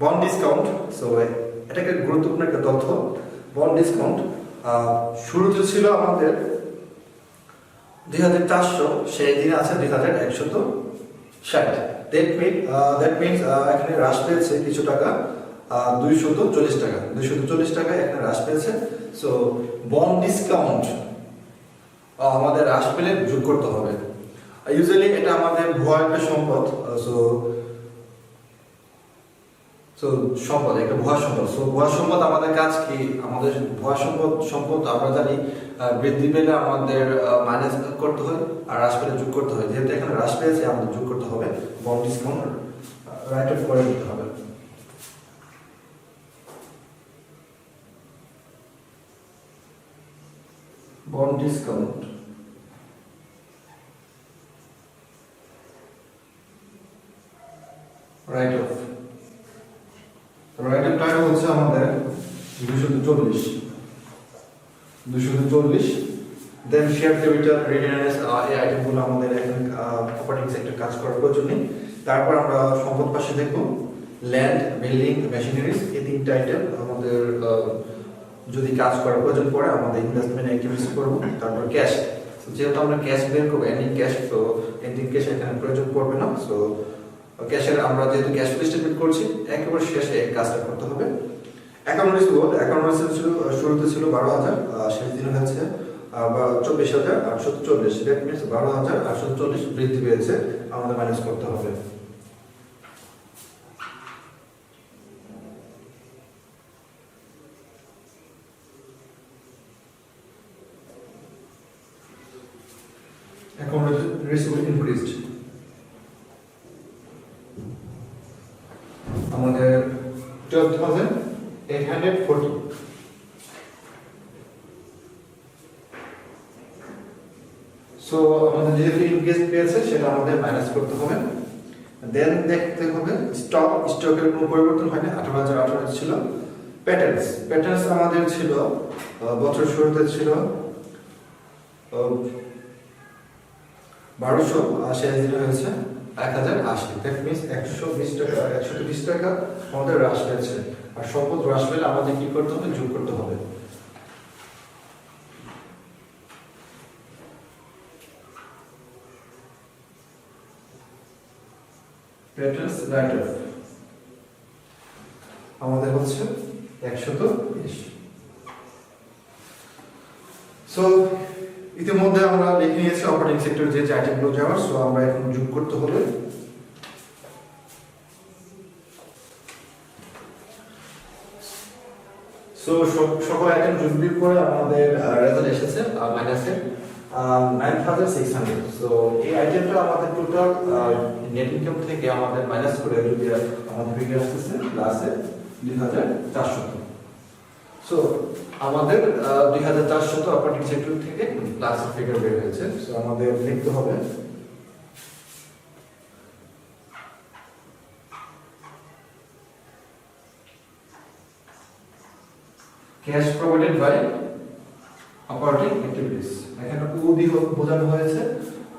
বন্ড ডিসকাউন্ট, সো এটা একটা গুরুত্বপূর্ণ একটা তথ্য। বন্ড ডিসকাউন্ট শুরুতে ছিল আমাদের 2,400, সেই দিনে আছে 2,160। দ্যাট মিনস এখানে হ্রাস পেয়েছে কিছু টাকা, 240 টাকা। 240 টাকা এখানে হ্রাস পেয়েছে। সো বন্ড ডিসকাউন্ট আমাদের হ্রাস পেলে যোগ করতে হবে। ইউজুয়ালি এটা আমাদের ভুয়া একটা সম্পদ। সো সম্পদ একটা ভুয়া সম্পদ। সো ভুয়া সম্পদ আমাদের কাজ কি, আমাদের ভুয়া সম্পদ আমরা জানি বৃদ্ধি পেলে আমাদের মাইনাস করতে হয় আর হ্রাস পেলে যোগ করতে হয়। যেহেতু এখানে হ্রাস পেয়েছে আমাদের যোগ করতে হবে, বন্ড ডিসকাউন্ট রাইট অফ করে দিতে হবে। বন্ড ডিসকাউন্ট রাইট অফ টাকা হচ্ছে আমাদের 240। দেন শেয়ার ক্যাপিটাল রিটেনার্স, এই আইটেমগুলো আমাদের এখন অপারেটিং সেক্টর কাজ করার প্রয়োজন নেই। তারপর আমরা সম্পদ পাশে দেখব ল্যান্ড, বিল্ডিং, মেশিনারিজ, এই তিনটা আইটেম আমাদের যদি কাজ করার প্রয়োজন পড়ে আমাদের ইনভেস্টমেন্ট অ্যাক্টিভিটিস করব। তারপর ক্যাশ, যেহেতু আমরা ক্যাশ বের করবো এন্ডিং ক্যাশ, তো এন্ডিং ক্যাশ এখানে প্রয়োজন পড়বে না। সো ক্যাশের আমরা যেহেতু ক্যাশ ফ্লো স্টেটমেন্ট করছি একেবারে শেষে এই কাজটা করতে হবে। অ্যাকাউন্ট রিসিভেবল ছিল শুরুতে ছিল 12,000, শেষ দিন হয়েছে 24,840। দ্যাট মিনস 12,840 বৃদ্ধি পেয়েছে, আমাদের মাইনাস করতে হবে। অ্যাকাউন্ট রিসিভেবল ইনক্রিজড, আমাদের 12,840। সো আমাদের যেহেতু ইনকেস পেয়েছে সেটা আমাদের মাইনাস করতে হবে। দেন দেখতে হবে স্টকের কোনো পরিবর্তন হয়নি, 18,018 ছিল। প্যাটার্নস আমাদের ছিল বছর শুরুতে ছিল 1200, আর শেষ দিনে হয়েছে 1080। দ্যাট মিনস 120 টাকা 120 টাকা আমাদের হ্রাস পেয়েছে। আর সম্পদ হ্রাস পেলে আমাদের কি করতে হবে, যোগ করতে হবে। প্যাটার্নস রাইট অফ আমাদের হচ্ছে 120। সো ইতিমধ্যে আমরা লিখে নিয়েছি অপারেটিং সেক্টর যে আইটেমগুলো যাওয়ার। সো আমরা এখন যোগ করতে হবে। সো সকল আইটেম যোগ বিয়োগ করে আমাদের রেজাল্ট এসেছে মাইনাসে 9,600। সো এই আইটেমটা আমাদের টোটাল নেট ইনকাম থেকে আমাদের মাইনাস করে যদি আমাদের ফিগার আসতেছে প্লাসে 2,400। সো আমাদের 2,400 অপারেটিং সেক্টর থেকে প্লাসের ফিগার বের হয়েছে। সো আমাদের লিখতে হবে cash provided by operating activities. এখানে ও দিয়ে বোঝানো হয়েছে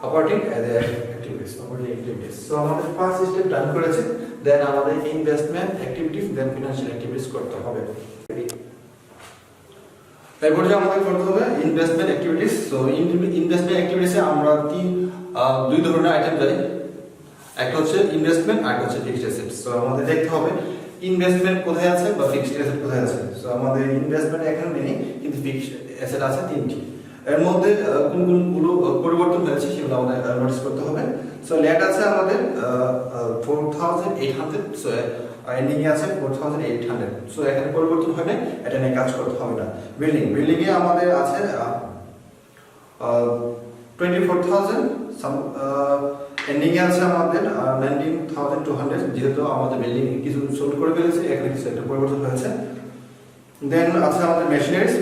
অপারেটিং অ্যাক্টিভিটিস। সো আমাদের ফার্স্ট স্টেপ ডান করেছে। দেন আমাদের investment activities, then financial activities করতে হবে। এরপরে আমাদের করতে হবে ইনভেস্টমেন্ট অ্যাক্টিভিটিস। সো ইনভেস্টমেন্ট অ্যাক্টিভিটিসে আমরা দুই ধরনের আইটেম জানি। একটা হচ্ছে ইনভেস্টমেন্ট, আর একটা হচ্ছে ফিক্সড অ্যাসেটস। সো আমাদের দেখতে হবে ইনভেস্টমেন্ট কোথায় আছে বা ফিক্সড অ্যাসেট কোথায় আছে। সো আমাদের ইনভেস্টমেন্ট এখানে নেই, কিন্তু ফিক্সড অ্যাসেট আছে 3টি। এর মধ্যে কোন কোনগুলো পরিবর্তন হয়েছে সেগুলো আমাদের নোটিস করতে হবে। সো ল্যান্ড আছে আমাদের 4,800। সো এন্ডিং এ আছে 4,800। সো এখানে পরিবর্তন হবে, এটা নিয়ে কাজ করতে হবে না। বিল্ডিং এ আমাদের আছে 24,000। এন্ডিং এ আছে আমাদের 19,200। যেহেতু আমাদের বিল্ডিং কিছু সোল্ড করে ফেলেছে, এখানে কিছু একটা পরিবর্তন হয়েছে। দেন আছে আমাদের মেশিনারিজ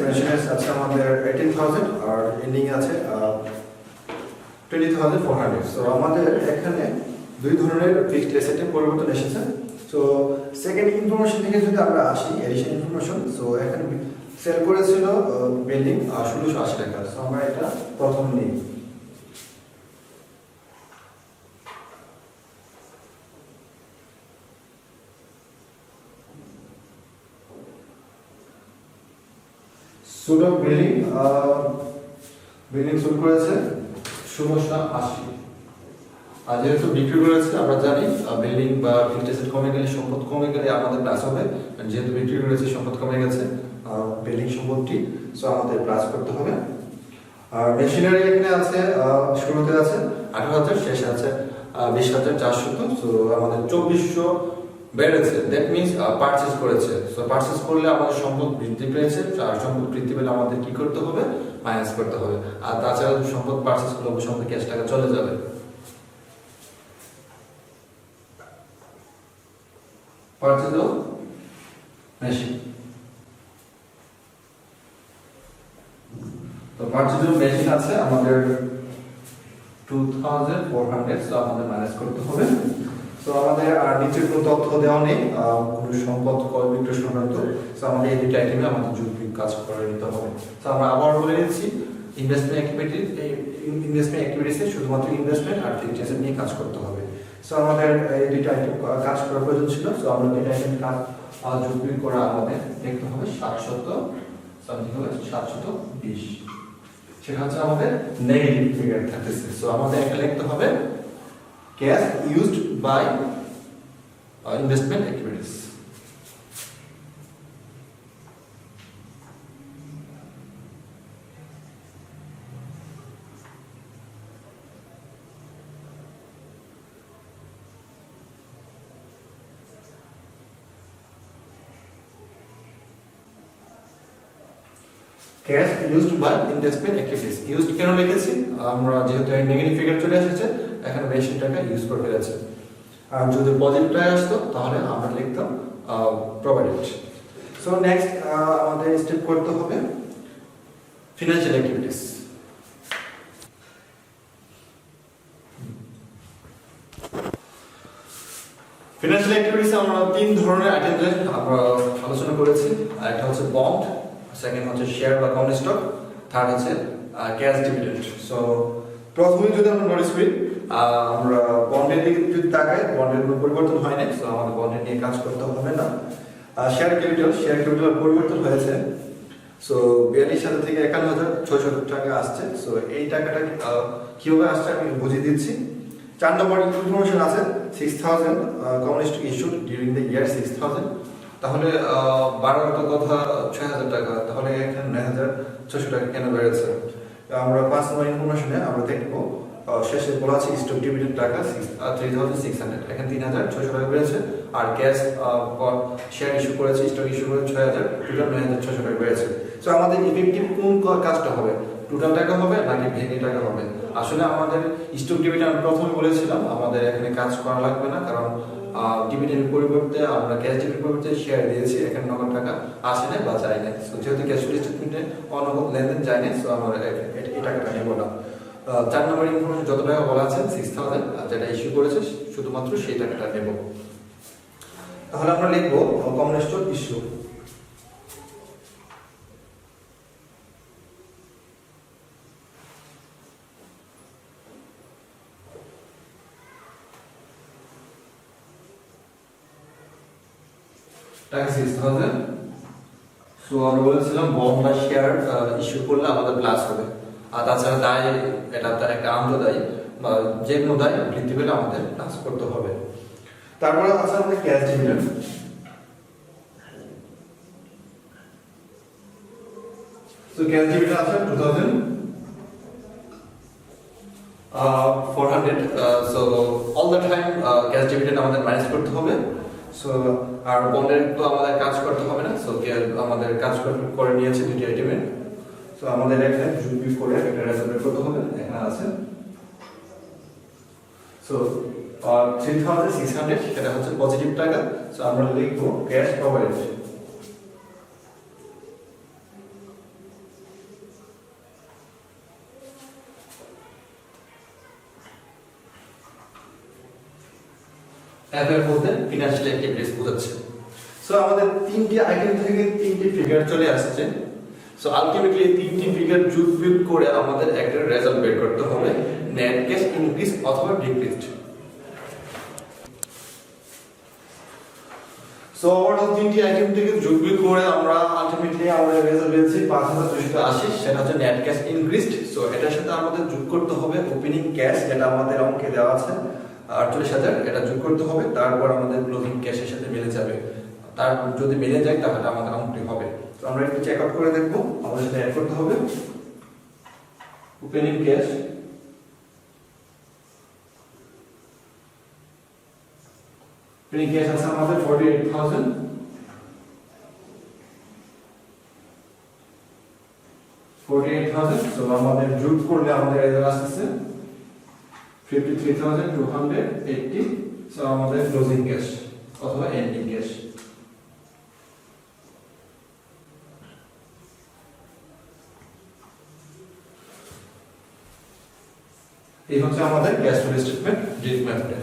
আছে আমাদের 18,000, আর এন্ডিং আছে 20,400। সো আমাদের এখানে দুই ধরনের ফিক্সড অ্যাসেটের পরিবর্তন এসেছে। সো সেকেন্ড ইনফরমেশন থেকে যদি আমরা আসি, এডিশন ইনফরমেশন। সো এখানে সেল করেছিল বিল্ডিং 1,680 টাকা। সো আমরা এটা প্রথম নিই। সুলভ বিল্ডিং শুরু করেছে 1,680। আর যেহেতু বিক্রি করেছে, আমরা জানি বিল্ডিং বা ফিক্সড অ্যাসেট কমে গেলে, সম্পদ কমে গেলে আমাদের প্লাস হবে। যেহেতু বিক্রি করেছে, সম্পদ কমে গেছে, বিল্ডিং সম্পদটি। সো আমাদের প্লাস করতে হবে। আর মেশিনারি এখানে আছে শুরুতে আছে 18,000, শেষে আছে 20,400। সো আমাদের 2,400 বেড়েছে। দ্যাট মিনস পারচেজ করেছে। সো পারচেজ করলে আমাদের সম্পদ বৃদ্ধি পেয়েছে। আর সম্পদ বৃদ্ধি পেলে আমাদের কি করতে হবে, মাইনাস করতে হবে। আর তাছাড়া সম্পদ পারচেজ করলে অবশ্যই আমাদের ক্যাশ টাকা চলে যাবে। Purchase of machine. তো পারচেজ অফ মেশিন আছে আমাদের 2,400। সো আমাদের মাইনাস করতে হবে। সো আমাদের আর নিচে কোনো তথ্য দেওয়া নেই, কোনো সম্পদ ক্রয় বিক্রয় সংক্রান্ত। সো আমাদের এই দুটো আইটেমে আমাদের যোগ কাজ করে নিতে হবে। সো আমরা আবার বলে দিচ্ছি, ইনভেস্টমেন্ট অ্যাক্টিভিটিসে শুধুমাত্র ইনভেস্টমেন্ট আর ফিক্সড অ্যাসেট নিয়ে কাজ করতে হবে। সো আমাদের এই দুটো আইটেম কাজ করার প্রয়োজন ছিল। সো আমরা দুটো আইটেম কাজ যোগ বিয়োগ করা আমাদের দেখতে হবে 700 সামথিং হবে 720। সেটা হচ্ছে আমাদের নেগেটিভ ফিগার থাকতেছে। সো আমাদের এটা লিখতে হবে cash used by investment activities. Cash used by investment activities. Used কেন লিখেছি, আমরা যেহেতু নেগেটিভ ফিগার চলে এসেছে, এখানে বেশি টাকা ইউজ করে ফেলেছে। আর যদি পজিটিভ আসতো তাহলে আমরা লিখতাম প্রোভাইডেড। সো নেক্সট আমাদের স্টেপ করতে হবে ফিনান্সিয়াল অ্যাক্টিভিটিস। ফিনান্সিয়াল অ্যাক্টিভিটিস আমরা তিন ধরনের আইটেম আমরা আলোচনা করেছি। একটা হচ্ছে বন্ড, সেকেন্ড হচ্ছে শেয়ার বা কমন স্টক, থার্ড হচ্ছে ক্যাশ ডিভিডেন্ড। সো প্রথমে যদি আমরা নোটিস করি, আমরা বন্ডের দিকে যদি তাকাই, বন্ডের কোনো পরিবর্তন হয় না, সো আমাদের বন্ডের নিয়ে কাজ করতে হবে না। শেয়ার ক্যাপিটাল পরিবর্তন হয়েছে, সো 42,000 থেকে 51,600 টাকা আসছে। সো এই টাকাটা কিভাবে আসছে আমি বুঝিয়ে দিচ্ছি। 4 নম্বর ইনফরমেশন আছে 6,000 common stock issued during the year 6,000, তাহলে বাড়ার তো কথা 6,000 টাকা, তাহলে এখানে 9,600 টাকা কেন বেড়েছে? আমরা 5 নম্বর ইনফরমেশনে আমরা দেখবো শেষে বলা আছে স্টক ডিভিডেন্ড টাকা 3,600, এখানে 3,600 টাকা বেড়েছে। আর ক্যাশ শেয়ার ইস্যু করেছে, স্টক ইস্যু করে 6,000, টোটাল 9,600 টাকা বেড়েছে। সো আমাদের ইফেক্টিভ কোন কাজটা হবে, টোটাল টাকা হবে নাকি ভেঙে টাকা হবে? আসলে আমাদের স্টক ডিভিডেন্ড প্রথমে বলেছিলাম আমাদের এখানে কাজ করা লাগবে না, কারণ ডিভিডেন্ড পরিবর্তে আমরা ক্যাশ ডিভিডেন্ড পরিবর্তে শেয়ার দিয়েছি, এখানে নগদ টাকা আসে না বা যায় না। সো যেহেতু ক্যাশ ফ্লো স্টেটমেন্টে অনগদ লেনদেন যায় না, সো আমরা এই টাকাটা নেব না। 4 নম্বর ইনফরমেশন যত টাকা বলা আছে 6,000, যেটা ইস্যু করেছে শুধুমাত্র সেই টাকাটা নেব। তাহলে আমরা লিখবো কমন স্টক ইস্যু। টাকা 6,000। সো আমরা বলেছিলাম বন্ড বা শেয়ার ইস্যু করলে আমাদের প্লাস হবে, আর তাছাড়া দায়, এটা তার একটা আন্তর্দায়ী বা যে কোনো দায় বৃদ্ধি পেলে আমাদের প্লাস করতে হবে। তারপরে আছে আমাদের cash dividend. So cash dividend আছে 2,400। So all the time cash dividend আমাদের ম্যানেজ করতে হবে। সো আর বন্ডের তো আমাদের কাজ করতে হবে না, সো আমাদের কাজ করে নিয়েছে দুটি আইটেমে। সো আমাদের এখানে যোগ বিয়োগ করে একটা রেজাল্ট বের করতে হবে, এখানে আছে। সো 3,600 এটা হচ্ছে পজিটিভ টাকা। সো আমরা লিখবো ক্যাশ কভারেজ। এফ এর মধ্যে ফিনান্সিয়াল অ্যাক্টিভিটিস বোঝাচ্ছে। সো আমাদের তিনটি আইটেম থেকে তিনটি ফিগার চলে আসছে। সো আলটিমেটলি এই তিনটি ফিগার যোগ বিয়োগ করে আমাদের একটা রেজাল্ট বের করতে হবে, নেট ক্যাশ ইনক্রিজ অথবা ডিক্রিজড। সো ওভারঅল তিনটি আইটেম থেকে যোগ বিয়োগ করে আমরা আলটিমেটলি আমাদের রেজাল্ট পেয়েছি 5,280, সেটা হচ্ছে নেট ক্যাশ ইনক্রিজড। সো এটার সাথে আমাদের যোগ করতে হবে ওপেনিং ক্যাশ, যেটা আমাদের অঙ্কে দেওয়া আছে 48,000, এটা যোগ করতে হবে, তারপর আমাদের ক্লোজিং ক্যাশের সাথে মিলে যাবে। তার যদি মিলে যায় তাহলে আমাদের অঙ্কটি হবে। তো আমরা একটু চেক আউট করে দেখবো, আমাদের সাথে অ্যাড করতে হবে ওপেনিং ক্যাশ আছে আমাদের 48,000, সো আমাদের যোগ করলে আমাদের রেজাল্ট আসছে 53,280। সো আমাদের ক্লোজিং ক্যাশ অথবা এন্ডিং ক্যাশ। এই হচ্ছে আমাদের ক্যাশ ফ্লো স্টেটমেন্ট ডিরেক্ট মেথডে।